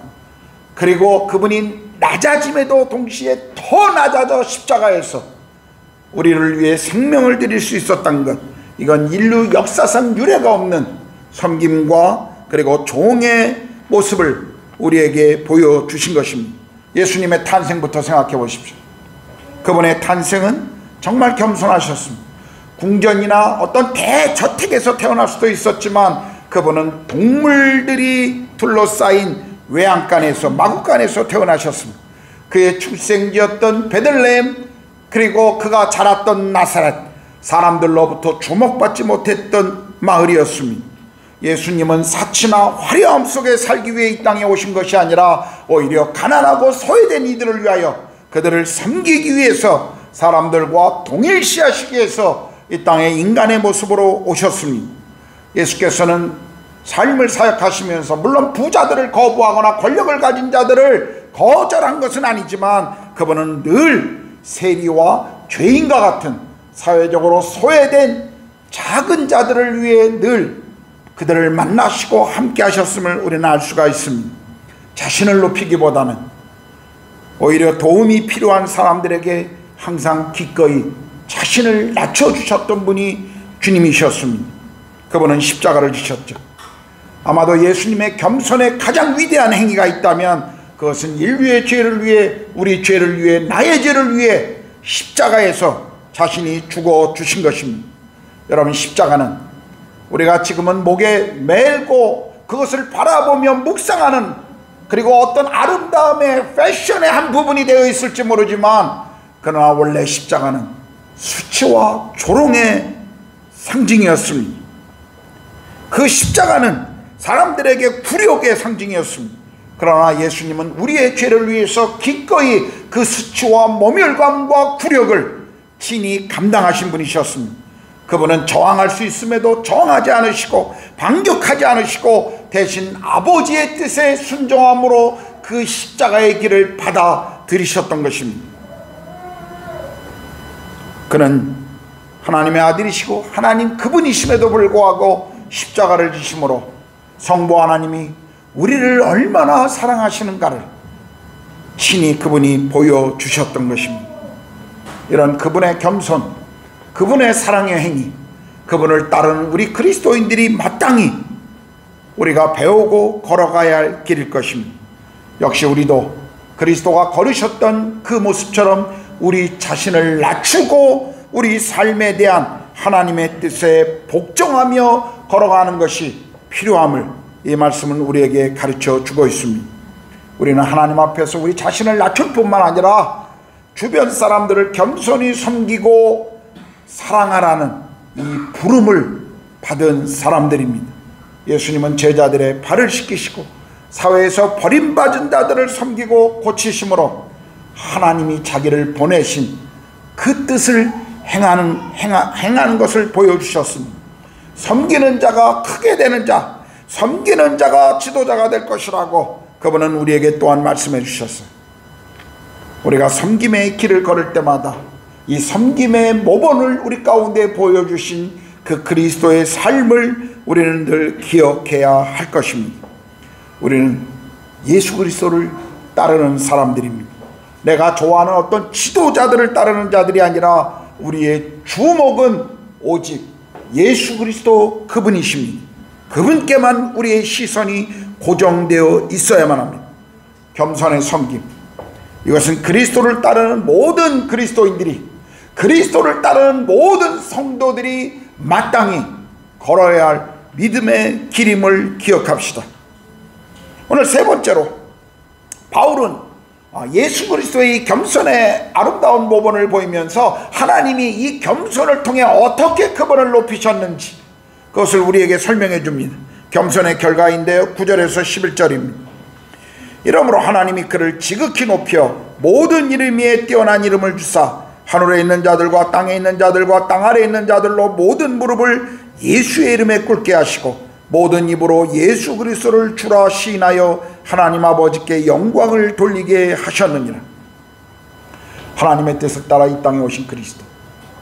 그리고 그분이 낮아짐에도 동시에 더 낮아져 십자가에서 우리를 위해 생명을 드릴 수 있었다는 것, 이건 인류 역사상 유례가 없는 섬김과 그리고 종의 모습을 우리에게 보여주신 것입니다. 예수님의 탄생부터 생각해 보십시오. 그분의 탄생은 정말 겸손하셨습니다. 궁전이나 어떤 대저택에서 태어날 수도 있었지만 그분은 동물들이 둘러싸인 외양간에서, 마구간에서 태어나셨습니다. 그의 출생지였던 베들레헴, 그리고 그가 자랐던 나사렛, 사람들로부터 주목받지 못했던 마을이었습니다. 예수님은 사치나 화려함 속에 살기 위해 이 땅에 오신 것이 아니라 오히려 가난하고 소외된 이들을 위하여 그들을 섬기기 위해서, 사람들과 동일시하시기 위해서 이 땅에 인간의 모습으로 오셨습니다. 예수께서는 삶을 사역하시면서 물론 부자들을 거부하거나 권력을 가진 자들을 거절한 것은 아니지만 그분은 늘 세리와 죄인과 같은 사회적으로 소외된 작은 자들을 위해 늘 그들을 만나시고 함께 하셨음을 우리는 알 수가 있습니다. 자신을 높이기보다는 오히려 도움이 필요한 사람들에게 항상 기꺼이 자신을 낮춰주셨던 분이 주님이셨습니다. 그분은 십자가를 지셨죠. 아마도 예수님의 겸손의 가장 위대한 행위가 있다면 그것은 인류의 죄를 위해, 우리 죄를 위해, 나의 죄를 위해 십자가에서 자신이 죽어주신 것입니다. 여러분, 십자가는 우리가 지금은 목에 메고 그것을 바라보며 묵상하는, 그리고 어떤 아름다움의 패션의 한 부분이 되어 있을지 모르지만, 그러나 원래 십자가는 수치와 조롱의 상징이었습니다. 그 십자가는 사람들에게 굴욕의 상징이었습니다. 그러나 예수님은 우리의 죄를 위해서 기꺼이 그 수치와 모멸감과 굴욕을 친히 감당하신 분이셨습니다. 그분은 저항할 수 있음에도 저항하지 않으시고 반격하지 않으시고 대신 아버지의 뜻에 순종함으로 그 십자가의 길을 받아들이셨던 것입니다. 그는 하나님의 아들이시고 하나님 그분이심에도 불구하고 십자가를 지심으로 성부 하나님이 우리를 얼마나 사랑하시는가를 친히 그분이 보여주셨던 것입니다. 이런 그분의 겸손, 그분의 사랑의 행위, 그분을 따르는 우리 그리스도인들이 마땅히 우리가 배우고 걸어가야 할 길일 것입니다. 역시 우리도 그리스도가 걸으셨던 그 모습처럼 우리 자신을 낮추고 우리 삶에 대한 하나님의 뜻에 복종하며 걸어가는 것이 필요함을 이 말씀은 우리에게 가르쳐 주고 있습니다. 우리는 하나님 앞에서 우리 자신을 낮출 뿐만 아니라 주변 사람들을 겸손히 섬기고 사랑하라는 이 부름을 받은 사람들입니다. 예수님은 제자들의 발을 씻기시고 사회에서 버림받은 자들을 섬기고 고치심으로 하나님이 자기를 보내신 그 뜻을 행하는 것을 보여주셨습니다. 섬기는 자가 크게 되는 자, 섬기는 자가 지도자가 될 것이라고 그분은 우리에게 또한 말씀해 주셨어요. 우리가 섬김의 길을 걸을 때마다 이 섬김의 모본을 우리 가운데 보여주신 그 그리스도의 삶을 우리는 늘 기억해야 할 것입니다. 우리는 예수 그리스도를 따르는 사람들입니다. 내가 좋아하는 어떤 지도자들을 따르는 자들이 아니라 우리의 주목은 오직 예수 그리스도 그분이십니다. 그분께만 우리의 시선이 고정되어 있어야만 합니다. 겸손의 섬김, 이것은 그리스도를 따르는 모든 그리스도인들이, 그리스도를 따르는 모든 성도들이 마땅히 걸어야 할 믿음의 길임을 기억합시다. 오늘 세 번째로 바울은 예수 그리스도의 겸손의 아름다운 모범을 보이면서 하나님이 이 겸손을 통해 어떻게 그분을 높이셨는지 그것을 우리에게 설명해 줍니다. 겸손의 결과인데요, 9절에서 11절입니다. 이러므로 하나님이 그를 지극히 높여 모든 이름 위에 뛰어난 이름을 주사 하늘에 있는 자들과 땅에 있는 자들과 땅 아래에 있는 자들로 모든 무릎을 예수의 이름에 꿇게 하시고 모든 입으로 예수 그리스도를 주라 시인하여 하나님 아버지께 영광을 돌리게 하셨느니라. 하나님의 뜻을 따라 이 땅에 오신 그리스도,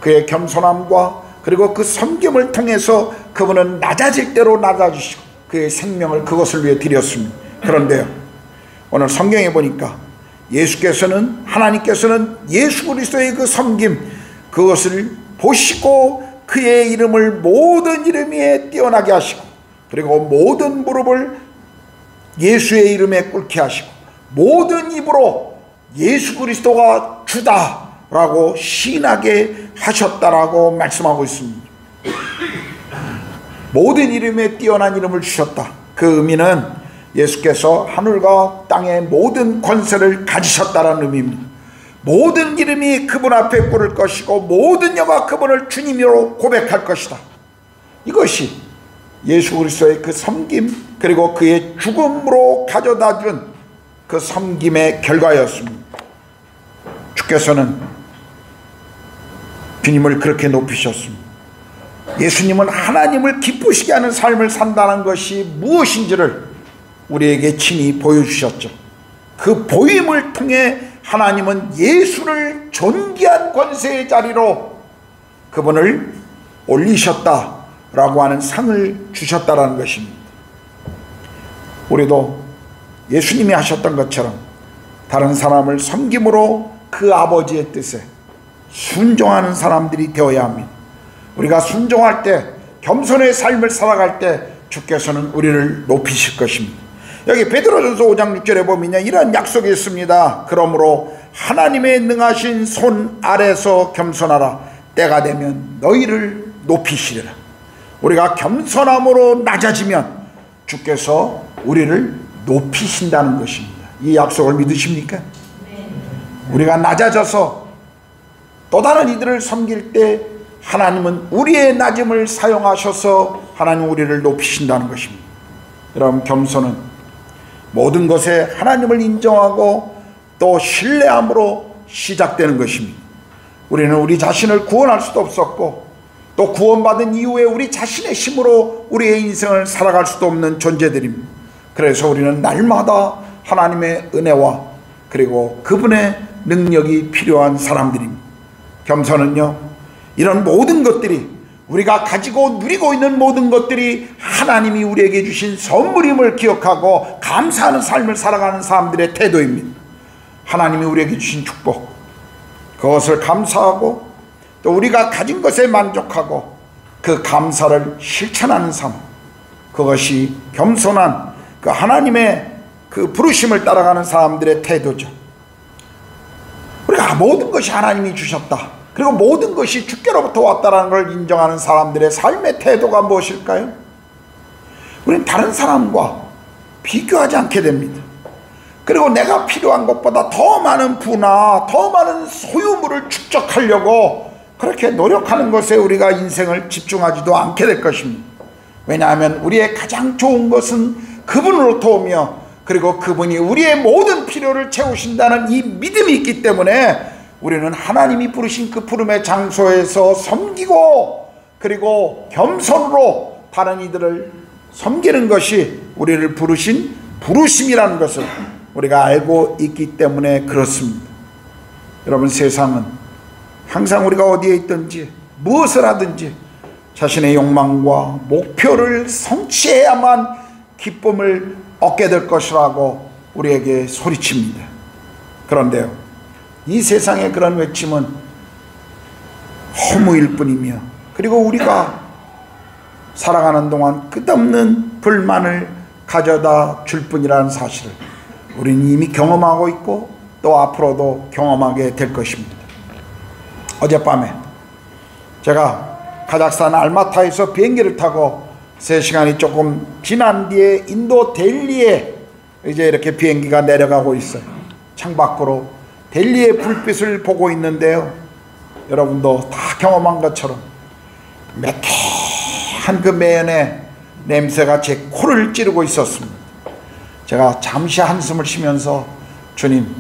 그의 겸손함과 그리고 그 섬김을 통해서 그분은 낮아질 대로 낮아지시고 그의 생명을 그것을 위해 드렸습니다. 그런데요, 오늘 성경에 보니까 하나님께서는 예수 그리스도의 그 섬김, 그것을 보시고 그의 이름을 모든 이름 위에 뛰어나게 하시고 그리고 모든 무릎을 예수의 이름에 꿇게 하시고 모든 입으로 예수 그리스도가 주다라고 시인하게 하셨다라고 말씀하고 있습니다. 모든 이름에 뛰어난 이름을 주셨다. 그 의미는 예수께서 하늘과 땅의 모든 권세를 가지셨다라는 의미입니다. 모든 이름이 그분 앞에 꿇을 것이고 모든 영가 그분을 주님으로 고백할 것이다. 이것이 예수 그리스도의 그 섬김 그리고 그의 죽음으로 가져다 준 그 섬김의 결과였습니다. 주께서는 주님을 그렇게 높이셨습니다. 예수님은 하나님을 기쁘시게 하는 삶을 산다는 것이 무엇인지를 우리에게 친히 보여주셨죠. 그 보임을 통해 하나님은 예수를 존귀한 권세의 자리로 그분을 올리셨다라고 하는 상을 주셨다라는 것입니다. 우리도 예수님이 하셨던 것처럼 다른 사람을 섬김으로 그 아버지의 뜻에 순종하는 사람들이 되어야 합니다. 우리가 순종할 때, 겸손의 삶을 살아갈 때 주께서는 우리를 높이실 것입니다. 여기 베드로전서 5장 6절에 보면 이런 약속이 있습니다. 그러므로 하나님의 능하신 손 아래서 겸손하라. 때가 되면 너희를 높이시리라. 우리가 겸손함으로 낮아지면 주께서 우리를 높이신다는 것입니다. 이 약속을 믿으십니까? 우리가 낮아져서 또 다른 이들을 섬길 때 하나님은 우리의 낮음을 사용하셔서 하나님 우리를 높이신다는 것입니다. 여러분, 겸손은 모든 것에 하나님을 인정하고 또 신뢰함으로 시작되는 것입니다. 우리는 우리 자신을 구원할 수도 없었고 또 구원받은 이후에 우리 자신의 힘으로 우리의 인생을 살아갈 수도 없는 존재들입니다. 그래서 우리는 날마다 하나님의 은혜와 그리고 그분의 능력이 필요한 사람들입니다. 겸손은요, 이런 모든 것들이, 우리가 가지고 누리고 있는 모든 것들이 하나님이 우리에게 주신 선물임을 기억하고 감사하는 삶을 살아가는 사람들의 태도입니다. 하나님이 우리에게 주신 축복, 그것을 감사하고 또 우리가 가진 것에 만족하고 그 감사를 실천하는 삶, 그것이 겸손한 그 하나님의 그 부르심을 따라가는 사람들의 태도죠. 자, 모든 것이 하나님이 주셨다. 그리고 모든 것이 주께로부터 왔다는 걸 인정하는 사람들의 삶의 태도가 무엇일까요? 우리는 다른 사람과 비교하지 않게 됩니다. 그리고 내가 필요한 것보다 더 많은 부나 더 많은 소유물을 축적하려고 그렇게 노력하는 것에 우리가 인생을 집중하지도 않게 될 것입니다. 왜냐하면 우리의 가장 좋은 것은 그분으로부터 오며, 그리고 그분이 우리의 모든 필요를 채우신다는 이 믿음이 있기 때문에 우리는 하나님이 부르신 그 부름의 장소에서 섬기고, 그리고 겸손으로 다른 이들을 섬기는 것이 우리를 부르신 부르심이라는 것을 우리가 알고 있기 때문에 그렇습니다. 여러분, 세상은 항상 우리가 어디에 있든지 무엇을 하든지 자신의 욕망과 목표를 성취해야만 기쁨을 얻게 될 것이라고 우리에게 소리칩니다. 그런데요, 이 세상의 그런 외침은 허무일 뿐이며, 그리고 우리가 살아가는 동안 끝없는 불만을 가져다 줄 뿐이라는 사실을 우리는 이미 경험하고 있고 또 앞으로도 경험하게 될 것입니다. 어젯밤에 제가 카자흐스탄 알마타에서 비행기를 타고 3시간이 조금 지난 뒤에 인도 델리에 이제 이렇게 비행기가 내려가고 있어요. 창밖으로 델리의 불빛을 보고 있는데요, 여러분도 다 경험한 것처럼 매캐한 그 매연의 냄새가 제 코를 찌르고 있었습니다. 제가 잠시 한숨을 쉬면서, 주님,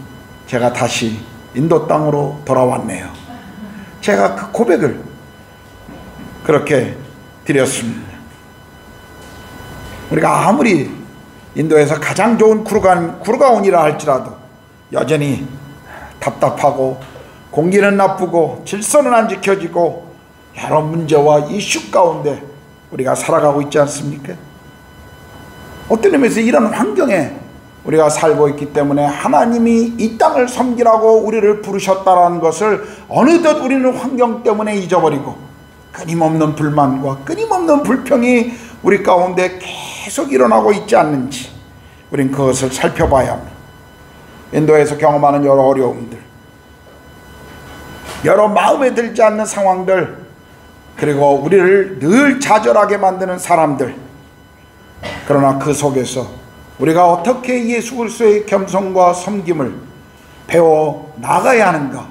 제가 다시 인도 땅으로 돌아왔네요. 제가 그 고백을 그렇게 드렸습니다. 우리가 아무리 인도에서 가장 좋은 구르가온이라 할지라도 여전히 답답하고 공기는 나쁘고 질서는 안 지켜지고 여러 문제와 이슈 가운데 우리가 살아가고 있지 않습니까? 어떤 의미에서 이런 환경에 우리가 살고 있기 때문에 하나님이 이 땅을 섬기라고 우리를 부르셨다는 것을 어느덧 우리는 환경 때문에 잊어버리고 끊임없는 불만과 끊임없는 불평이 우리 가운데 계속 일어나고 있지 않는지 우린 그것을 살펴봐야 합니다. 인도에서 경험하는 여러 어려움들, 여러 마음에 들지 않는 상황들, 그리고 우리를 늘 좌절하게 만드는 사람들, 그러나 그 속에서 우리가 어떻게 예수 그리스도의 겸손과 섬김을 배워 나가야 하는가,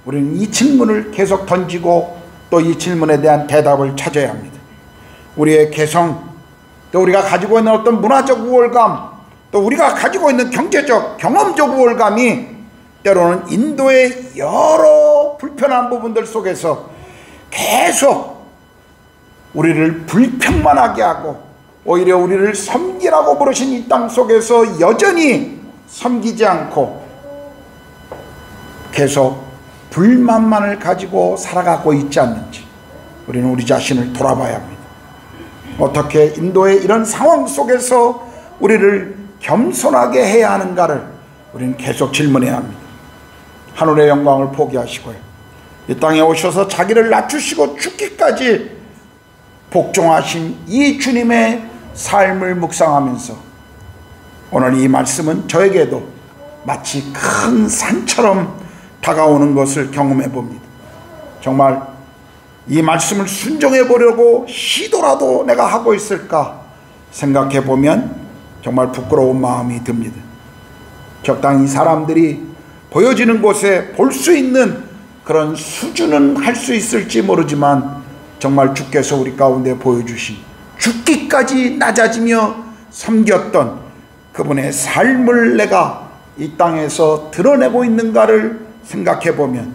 우리는 이 질문을 계속 던지고 또 이 질문에 대한 대답을 찾아야 합니다. 우리의 개성, 또 우리가 가지고 있는 어떤 문화적 우월감, 또 우리가 가지고 있는 경제적, 경험적 우월감이 때로는 인도의 여러 불편한 부분들 속에서 계속 우리를 불평만하게 하고 오히려 우리를 섬기라고 부르신 이 땅 속에서 여전히 섬기지 않고 계속 불만만을 가지고 살아가고 있지 않는지 우리는 우리 자신을 돌아봐야 합니다. 어떻게 인도의 이런 상황 속에서 우리를 겸손하게 해야 하는가를 우리는 계속 질문해야 합니다. 하늘의 영광을 포기하시고요, 이 땅에 오셔서 자기를 낮추시고 죽기까지 복종하신 이 주님의 삶을 묵상하면서 오늘 이 말씀은 저에게도 마치 큰 산처럼 다가오는 것을 경험해 봅니다. 정말 이 말씀을 순종해 보려고 시도라도 내가 하고 있을까 생각해 보면 정말 부끄러운 마음이 듭니다. 적당히 사람들이 보여지는 곳에 볼 수 있는 그런 수준은 할 수 있을지 모르지만 정말 주께서 우리 가운데 보여주신 죽기까지 낮아지며 섬겼던 그분의 삶을 내가 이 땅에서 드러내고 있는가를 생각해 보면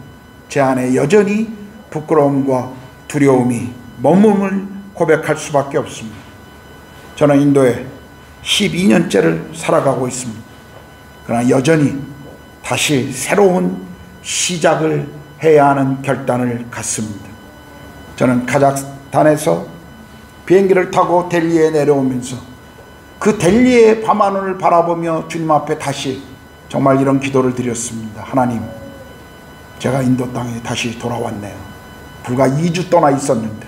제 안에 여전히 부끄러움과 두려움이 머금을 고백할 수밖에 없습니다. 저는 인도에 12년째를 살아가고 있습니다. 그러나 여전히 다시 새로운 시작을 해야 하는 결단을 갖습니다. 저는 카자흐스탄에서 비행기를 타고 델리에 내려오면서 그 델리의 밤하늘을 바라보며 주님 앞에 다시 정말 이런 기도를 드렸습니다. 하나님, 제가 인도 땅에 다시 돌아왔네요. 불과 2주 떠나 있었는데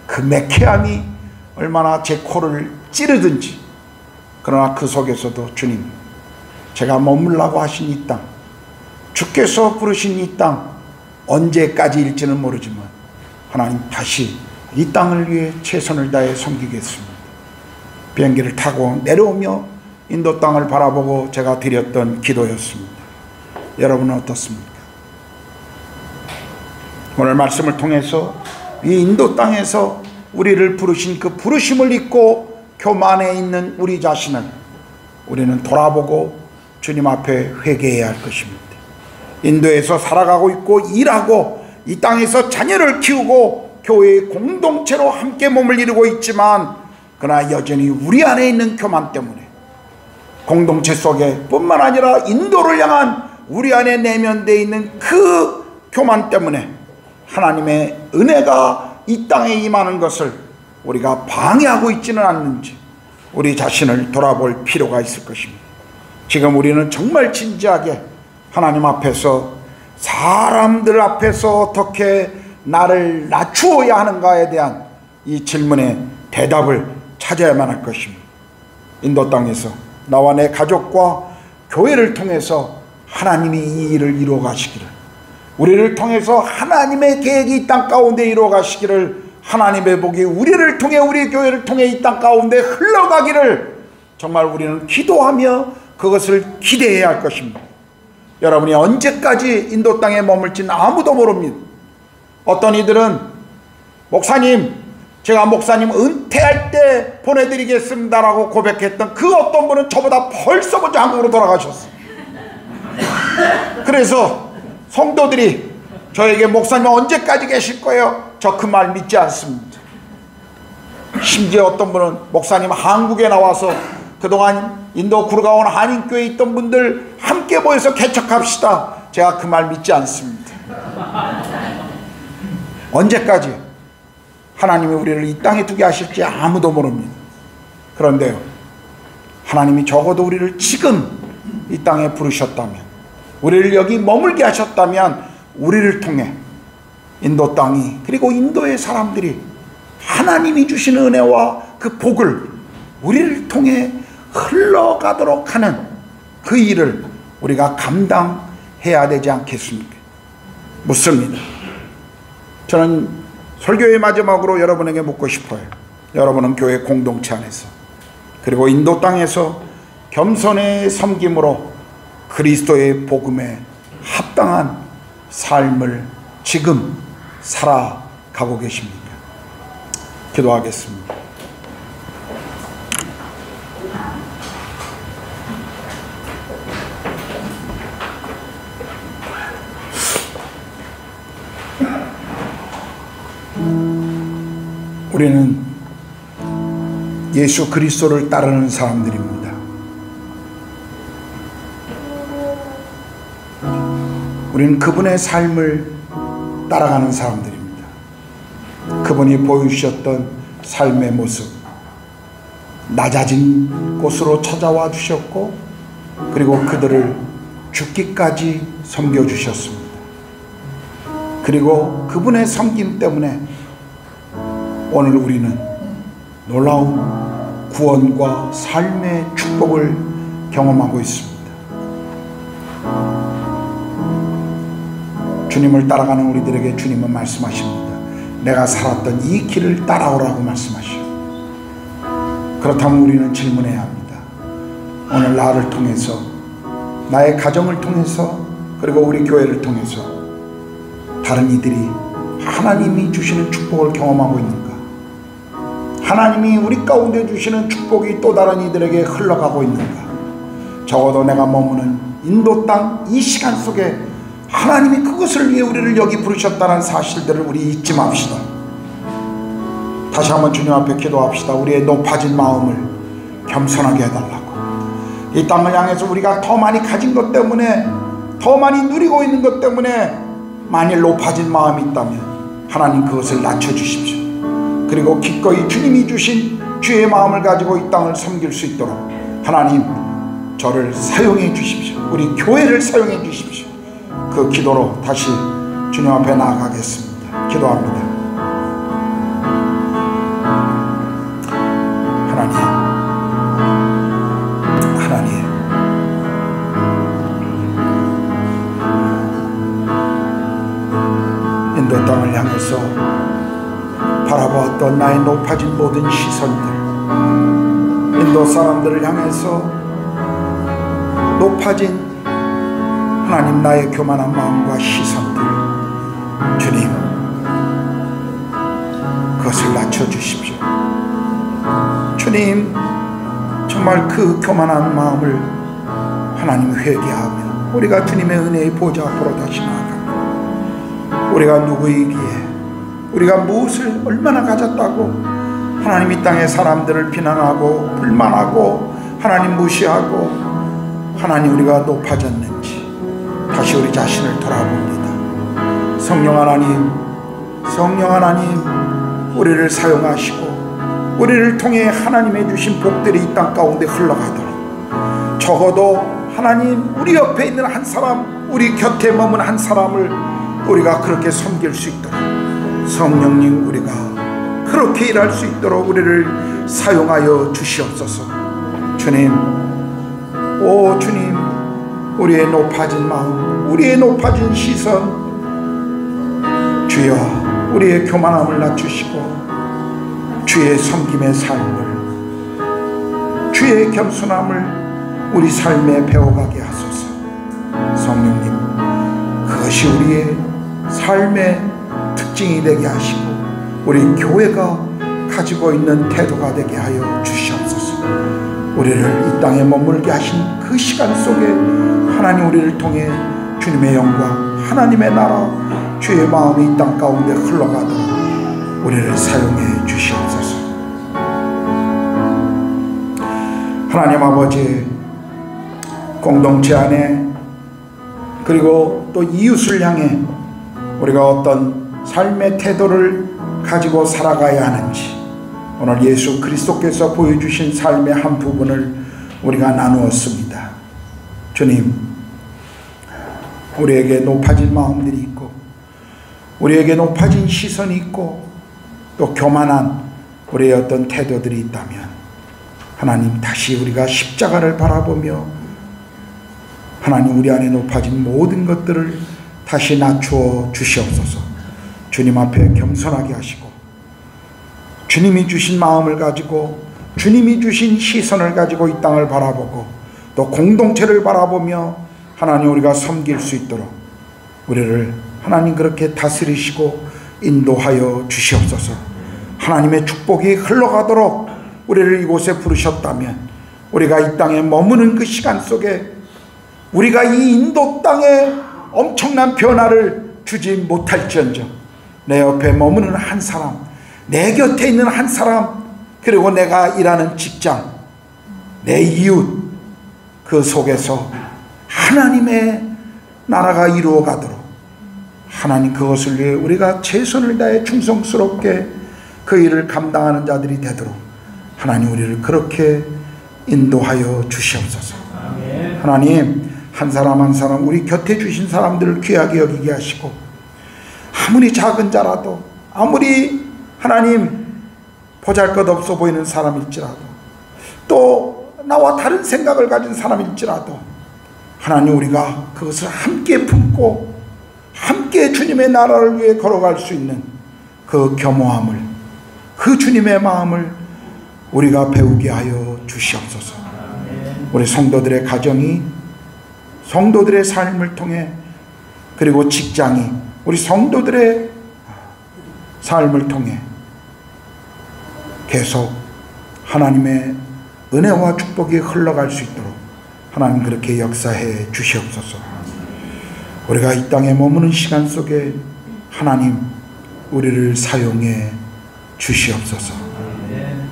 그 매캐함이 얼마나 제 코를 찌르든지, 그러나 그 속에서도 주님, 제가 머물라고 하신 이 땅, 주께서 부르신 이 땅 언제까지일지는 모르지만 하나님 다시 이 땅을 위해 최선을 다해 섬기겠습니다. 비행기를 타고 내려오며 인도 땅을 바라보고 제가 드렸던 기도였습니다. 여러분은 어떻습니까? 오늘 말씀을 통해서 이 인도 땅에서 우리를 부르신 그 부르심을 잊고 교만에 있는 우리 자신을 우리는 돌아보고 주님 앞에 회개해야 할 것입니다. 인도에서 살아가고 있고 일하고 이 땅에서 자녀를 키우고 교회의 공동체로 함께 몸을 이루고 있지만 그러나 여전히 우리 안에 있는 교만 때문에 공동체 속에 뿐만 아니라 인도를 향한 우리 안에 내면되어 있는 그 교만 때문에 하나님의 은혜가 이 땅에 임하는 것을 우리가 방해하고 있지는 않는지 우리 자신을 돌아볼 필요가 있을 것입니다. 지금 우리는 정말 진지하게 하나님 앞에서 사람들 앞에서 어떻게 나를 낮추어야 하는가에 대한 이 질문에 대답을 찾아야만 할 것입니다. 인도 땅에서 나와 내 가족과 교회를 통해서 하나님이 이 일을 이루어 가시기를, 우리를 통해서 하나님의 계획이 이 땅 가운데 이루어 가시기를, 하나님의 복이 우리를 통해 우리 교회를 통해 이 땅 가운데 흘러가기를 정말 우리는 기도하며 그것을 기대해야 할 것입니다. 여러분이 언제까지 인도 땅에 머물지는 아무도 모릅니다. 어떤 이들은 목사님, 제가 목사님 은퇴할 때 보내드리겠습니다라고 고백했던 그 어떤 분은 저보다 벌써 먼저 한국으로 돌아가셨어요. 그래서 성도들이 저에게 목사님 언제까지 계실 거예요? 저 그 말 믿지 않습니다. 심지어 어떤 분은 목사님 한국에 나와서 그동안 인도 구르가온 한인교회에 있던 분들 함께 모여서 개척합시다. 제가 그 말 믿지 않습니다. 언제까지 하나님이 우리를 이 땅에 두게 하실지 아무도 모릅니다. 그런데요, 하나님이 적어도 우리를 지금 이 땅에 부르셨다면, 우리를 여기 머물게 하셨다면 우리를 통해 인도 땅이, 그리고 인도의 사람들이 하나님이 주신 은혜와 그 복을 우리를 통해 흘러가도록 하는 그 일을 우리가 감당해야 되지 않겠습니까? 묻습니다. 저는 설교의 마지막으로 여러분에게 묻고 싶어요. 여러분은 교회 공동체 안에서 그리고 인도 땅에서 겸손의 섬김으로 그리스도의 복음에 합당한 삶을 지금 살아가고 계십니까? 기도하겠습니다. 우리는 예수 그리스도를 따르는 사람들입니다. 우리는 그분의 삶을 따라가는 사람들입니다. 그분이 보여주셨던 삶의 모습, 낮아진 곳으로 찾아와 주셨고, 그리고 그들을 죽기까지 섬겨주셨습니다. 그리고 그분의 섬김 때문에 오늘 우리는 놀라운 구원과 삶의 축복을 경험하고 있습니다. 주님을 따라가는 우리들에게 주님은 말씀하십니다. 내가 살았던 이 길을 따라오라고 말씀하시오. 그렇다면 우리는 질문해야 합니다. 오늘 나를 통해서, 나의 가정을 통해서, 그리고 우리 교회를 통해서 다른 이들이 하나님이 주시는 축복을 경험하고 있는가? 하나님이 우리 가운데 주시는 축복이 또 다른 이들에게 흘러가고 있는가? 적어도 내가 머무는 인도 땅 이 시간 속에 하나님이 그것을 위해 우리를 여기 부르셨다는 사실들을 우리 잊지 맙시다. 다시 한번 주님 앞에 기도합시다. 우리의 높아진 마음을 겸손하게 해달라고. 이 땅을 향해서 우리가 더 많이 가진 것 때문에, 더 많이 누리고 있는 것 때문에 만일 높아진 마음이 있다면 하나님 그것을 낮춰주십시오. 그리고 기꺼이 주님이 주신 주의 마음을 가지고 이 땅을 섬길 수 있도록 하나님 저를 사용해 주십시오. 우리 교회를 사용해 주십시오. 그 기도로 다시 주님 앞에 나아가겠습니다. 기도합니다. 하나님 땅을 향해서 바라보았던 나의 높아진 모든 시선들, 인도 사람들을 향해서 높아진 하나님 나의 교만한 마음과 시선들, 주님 그것을 낮춰주십시오. 주님 정말 그 교만한 마음을 하나님 회개하며 우리가 주님의 은혜의 보좌 앞으로 다시 나아갑니다. 우리가 누구이기에, 우리가 무엇을 얼마나 가졌다고 하나님 이 땅의 사람들을 비난하고 불만하고 하나님 무시하고 하나님 우리가 높아졌는지 다시 우리 자신을 돌아봅니다. 성령 하나님, 성령 하나님, 우리를 사용하시고 우리를 통해 하나님의 주신 복들이 이 땅 가운데 흘러가도록, 적어도 하나님 우리 옆에 있는 한 사람, 우리 곁에 머문 한 사람을 우리가 그렇게 섬길 수 있도록 성령님 우리가 그렇게 일할 수 있도록 우리를 사용하여 주시옵소서. 주님, 오 주님, 우리의 높아진 마음, 우리의 높아진 시선, 주여 우리의 교만함을 낮추시고 주의 섬김의 삶을, 주의 겸손함을 우리 삶에 배워가게 하소서. 성령님, 그것이 우리의 삶의 특징이 되게 하시고 우리 교회가 가지고 있는 태도가 되게 하여 주시옵소서. 우리를 이 땅에 머물게 하신 그 시간 속에 하나님 우리를 통해 주님의 영광, 하나님의 나라, 주의 마음이 이 땅 가운데 흘러가도록 우리를 사용해 주시옵소서. 하나님 아버지, 공동체 안에 그리고 또 이웃을 향해 우리가 어떤 삶의 태도를 가지고 살아가야 하는지 오늘 예수 그리스도께서 보여주신 삶의 한 부분을 우리가 나누었습니다. 주님, 우리에게 높아진 마음들이 있고 우리에게 높아진 시선이 있고 또 교만한 우리의 어떤 태도들이 있다면 하나님 다시 우리가 십자가를 바라보며 하나님 우리 안에 높아진 모든 것들을 다시 낮추어 주시옵소서. 주님 앞에 겸손하게 하시고 주님이 주신 마음을 가지고 주님이 주신 시선을 가지고 이 땅을 바라보고 또 공동체를 바라보며 하나님 우리가 섬길 수 있도록 우리를 하나님 그렇게 다스리시고 인도하여 주시옵소서. 하나님의 축복이 흘러가도록 우리를 이곳에 부르셨다면 우리가 이 땅에 머무는 그 시간 속에 우리가 이 인도 땅에 엄청난 변화를 주지 못할지언정 내 옆에 머무는 한 사람, 내 곁에 있는 한 사람, 그리고 내가 일하는 직장, 내 이웃, 그 속에서 하나님의 나라가 이루어가도록 하나님 그것을 위해 우리가 최선을 다해 충성스럽게 그 일을 감당하는 자들이 되도록 하나님 우리를 그렇게 인도하여 주시옵소서. 하나님 한 사람 한 사람 우리 곁에 주신 사람들을 귀하게 여기게 하시고 아무리 작은 자라도 아무리 하나님 보잘것없어 보이는 사람일지라도 또 나와 다른 생각을 가진 사람일지라도 하나님 우리가 그것을 함께 품고 함께 주님의 나라를 위해 걸어갈 수 있는 그 겸허함을, 그 주님의 마음을 우리가 배우게 하여 주시옵소서. 우리 성도들의 가정이, 성도들의 삶을 통해, 그리고 직장이 우리 성도들의 삶을 통해 계속 하나님의 은혜와 축복이 흘러갈 수 있도록 하나님 그렇게 역사해 주시옵소서. 우리가 이 땅에 머무는 시간 속에 하나님 우리를 사용해 주시옵소서.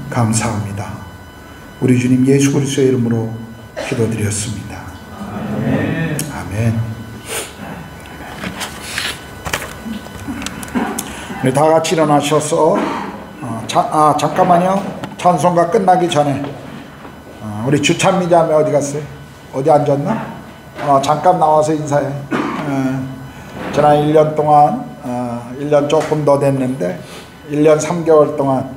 감사합니다. 우리 주님 예수 그리스도의 이름으로 기도드렸습니다. 아멘. 우리 다 같이 일어나셔서 잠깐만요. 찬송가 끝나기 전에 우리 주찬미 자매 어디 갔어요? 어디 앉았나? 잠깐 나와서 인사해. 지난 1년 동안 1년 조금 더 됐는데 1년 3개월 동안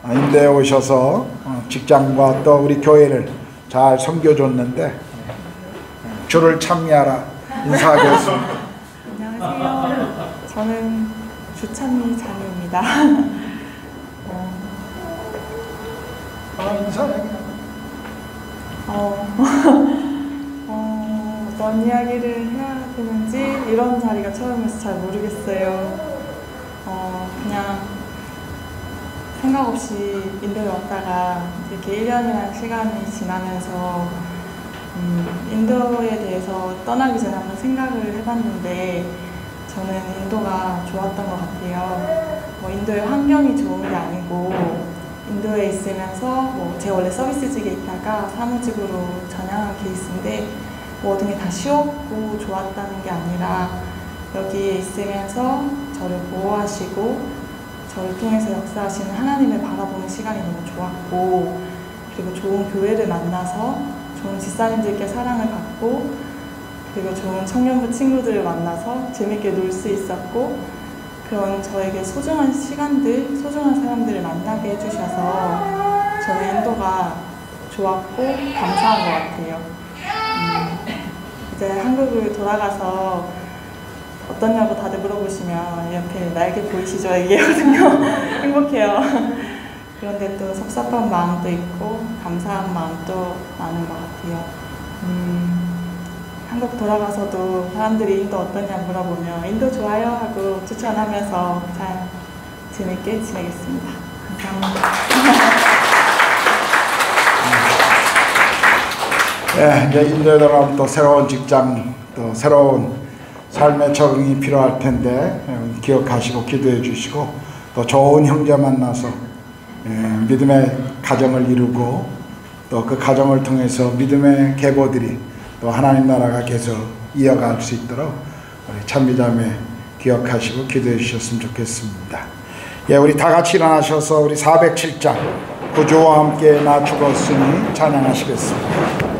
인도에 오셔서 직장과 또 우리 교회를 잘 섬겨줬는데 주를 찬미하라 인사하겠습니다. 안녕하세요. 저는 주찬미 자매입니다. 어떤 이야기를 해야 되는지 이런 자리가 처음이어서 잘 모르겠어요. 그냥 생각 없이 인도에 왔다가 이렇게 1년이라는 시간이 지나면서 인도에 대해서 떠나기 전에 한번 생각을 해봤는데 저는 인도가 좋았던 것 같아요. 인도의 환경이 좋은 게 아니고 인도에 있으면서 제가 원래 서비스직에 있다가 사무직으로 전향한 케이스인데 모든 게 다 쉬웠고 좋았다는 게 아니라 여기에 있으면서 저를 보호하시고 저를 통해서 역사하시는 하나님을 바라보는 시간이 너무 좋았고 그리고 좋은 교회를 만나서 좋은 집사님들께 사랑을 받고 그리고 좋은 청년부 친구들을 만나서 재밌게 놀 수 있었고 그런 저에게 소중한 시간들, 소중한 사람들을 만나게 해주셔서 저는 인도가 좋았고 감사한 것 같아요. 이제 한국을 돌아가서 어떠냐고 다들 물어보시면 이렇게 날개 보이시죠? 얘기하거든요. 행복해요. 그런데 또 섭섭한 마음도 있고 감사한 마음도 많은 것 같아요. 한국 돌아가서도 사람들이 인도 어떠냐 물어보면 인도 좋아요 하고 추천하면서 잘 재밌게 지내겠습니다. 감사합니다. 네, 이제 인도에 들어가면 또 새로운 직장, 또 새로운 삶의 적응이 필요할 텐데 기억하시고 기도해 주시고 또 좋은 형제 만나서 믿음의 가정을 이루고 또 그 가정을 통해서 믿음의 계보들이 또 하나님 나라가 계속 이어갈 수 있도록 우리 찬미자매 기억하시고 기도해 주셨으면 좋겠습니다. 예, 우리 다 같이 일어나셔서 우리 407장 구주와 함께 나 죽었으니 찬양하시겠습니다.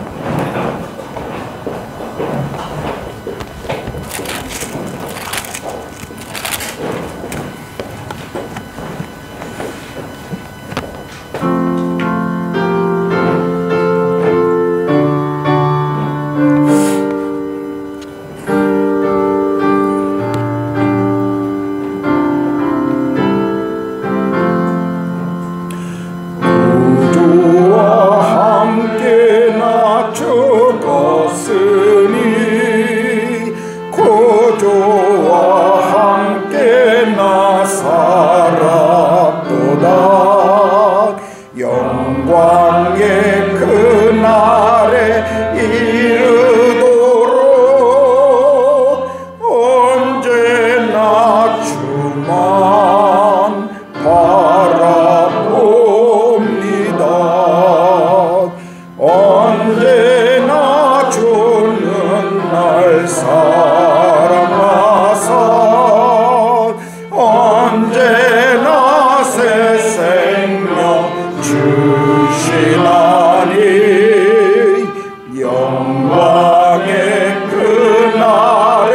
영광의 그날에 이르도록 언제나 주만 바라봅니다. 언제나 주는 날 사랑하사 언제나 새 생명 주시나니 영광의 그날에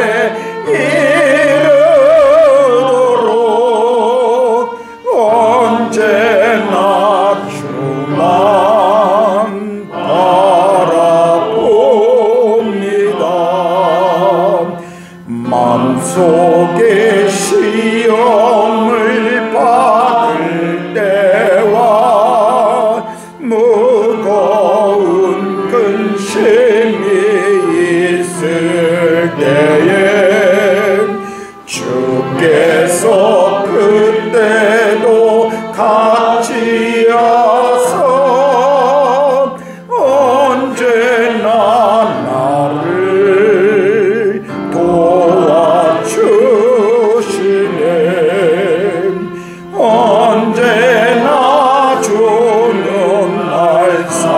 이르도록 언제나 주만 바라봅니다. 마음속에 시험을 받을 때와 무거운 근심이 있을 때에 주께서 그때도 같이 하사 언제나 나를 도와주시네. 언제나 주는 날 사랑하사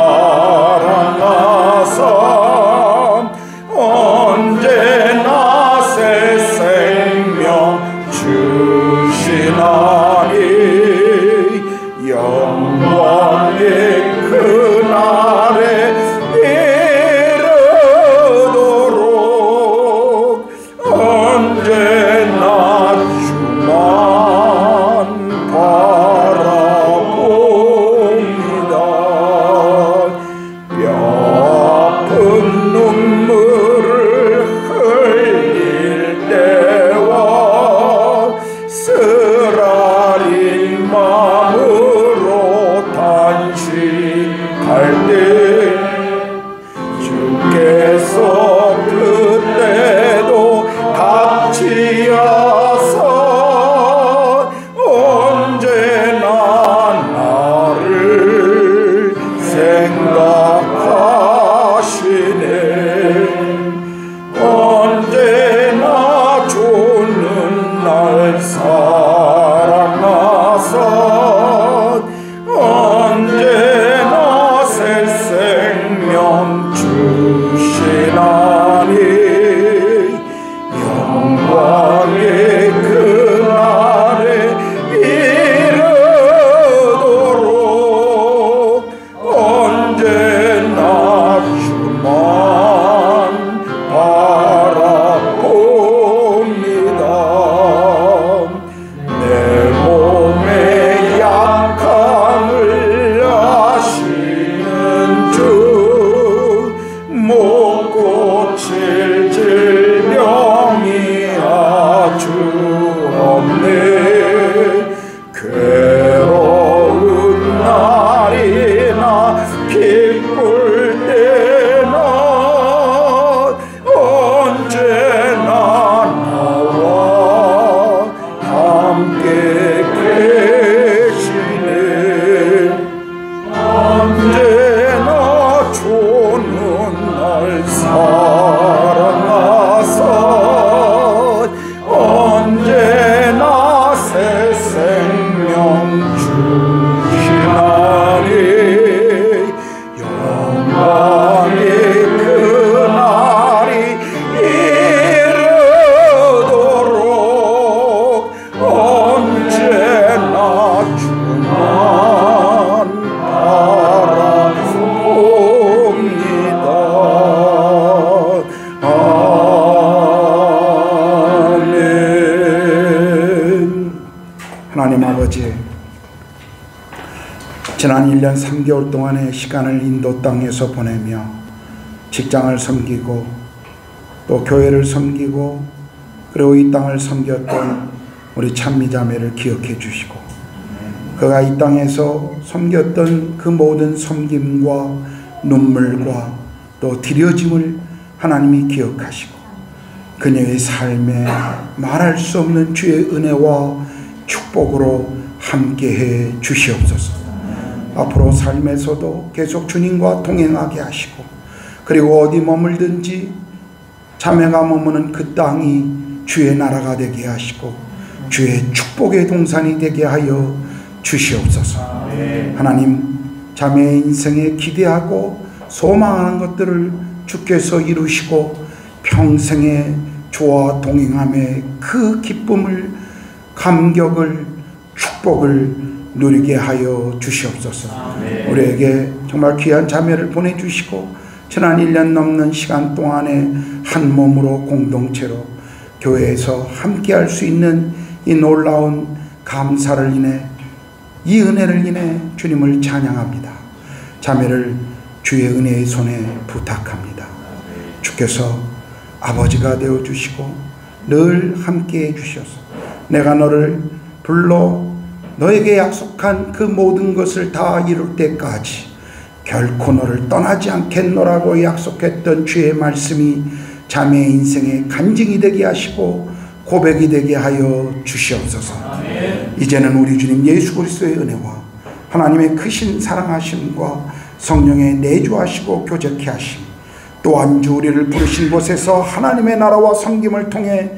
때 주께서 그때도 같이 하사 언제나 나를 생각하시네. 언제나 주는 날 사랑하사 언제나 새 생명 주시나니 영광의 그날에 이르도록 언제나 주만 바라봅니다. 내 몸의 약함을 아시는 주 못 고칠 질병이 아주 없네. 괴로운 날이나 기쁠 때나 언제나 나와 함께 계시네. 언제나 주는 날 사랑하사 언제나 새 생명 주시나니 영광의 그날이 이르도록 언제나 주만 바라봅니다. 아멘. 하나님 아버지, 지난 1년 3개월 동안의 시간을 인도 땅에서 보내며 직장을 섬기고 또 교회를 섬기고 그리고 이 땅을 섬겼던 우리 찬미자매를 기억해 주시고 그가 이 땅에서 섬겼던 그 모든 섬김과 눈물과 또 드려짐을 하나님이 기억하시고 그녀의 삶에 말할 수 없는 주의 은혜와 축복으로 함께해 주시옵소서. 앞으로 삶에서도 계속 주님과 동행하게 하시고 그리고 어디 머물든지 자매가 머무는 그 땅이 주의 나라가 되게 하시고 주의 축복의 동산이 되게 하여 주시옵소서. 하나님, 자매의 인생에 기대하고 소망하는 것들을 주께서 이루시고 평생의 주와 동행함의 그 기쁨을, 감격을, 축복을 누리게 하여 주시옵소서. 우리에게 정말 귀한 자매를 보내주시고 지난 1년 넘는 시간 동안에 한 몸으로 공동체로 교회에서 함께할 수 있는 이 놀라운 감사를 인해, 이 은혜를 인해 주님을 찬양합니다. 자매를 주의 은혜의 손에 부탁합니다. 주께서 아버지가 되어주시고 늘 함께해 주셔서 내가 너를 불러 너에게 약속한 그 모든 것을 다 이룰 때까지 결코 너를 떠나지 않겠노라고 약속했던 주의 말씀이 자매의 인생에 간증이 되게 하시고 고백이 되게 하여 주시옵소서. 이제는 우리 주님 예수 그리스도의 은혜와 하나님의 크신 사랑하심과 성령의 내주하시고 교제케 하심, 또한 주 우리를 부르신 곳에서 하나님의 나라와 섬김을 통해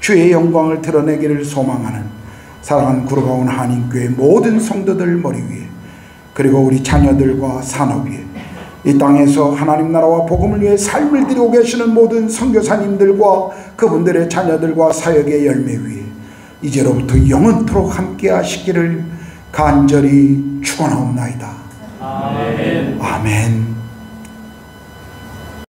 주의 영광을 드러내기를 소망하는 사랑하는 구로가온 한인교회 모든 성도들 머리 위에, 그리고 우리 자녀들과 산업 위에, 이 땅에서 하나님 나라와 복음을 위해 삶을 드리고 계시는 모든 선교사님들과 그분들의 자녀들과 사역의 열매 위에 이제로부터 영원토록 함께 하시기를 간절히 축원하옵나이다. 아멘. 아멘.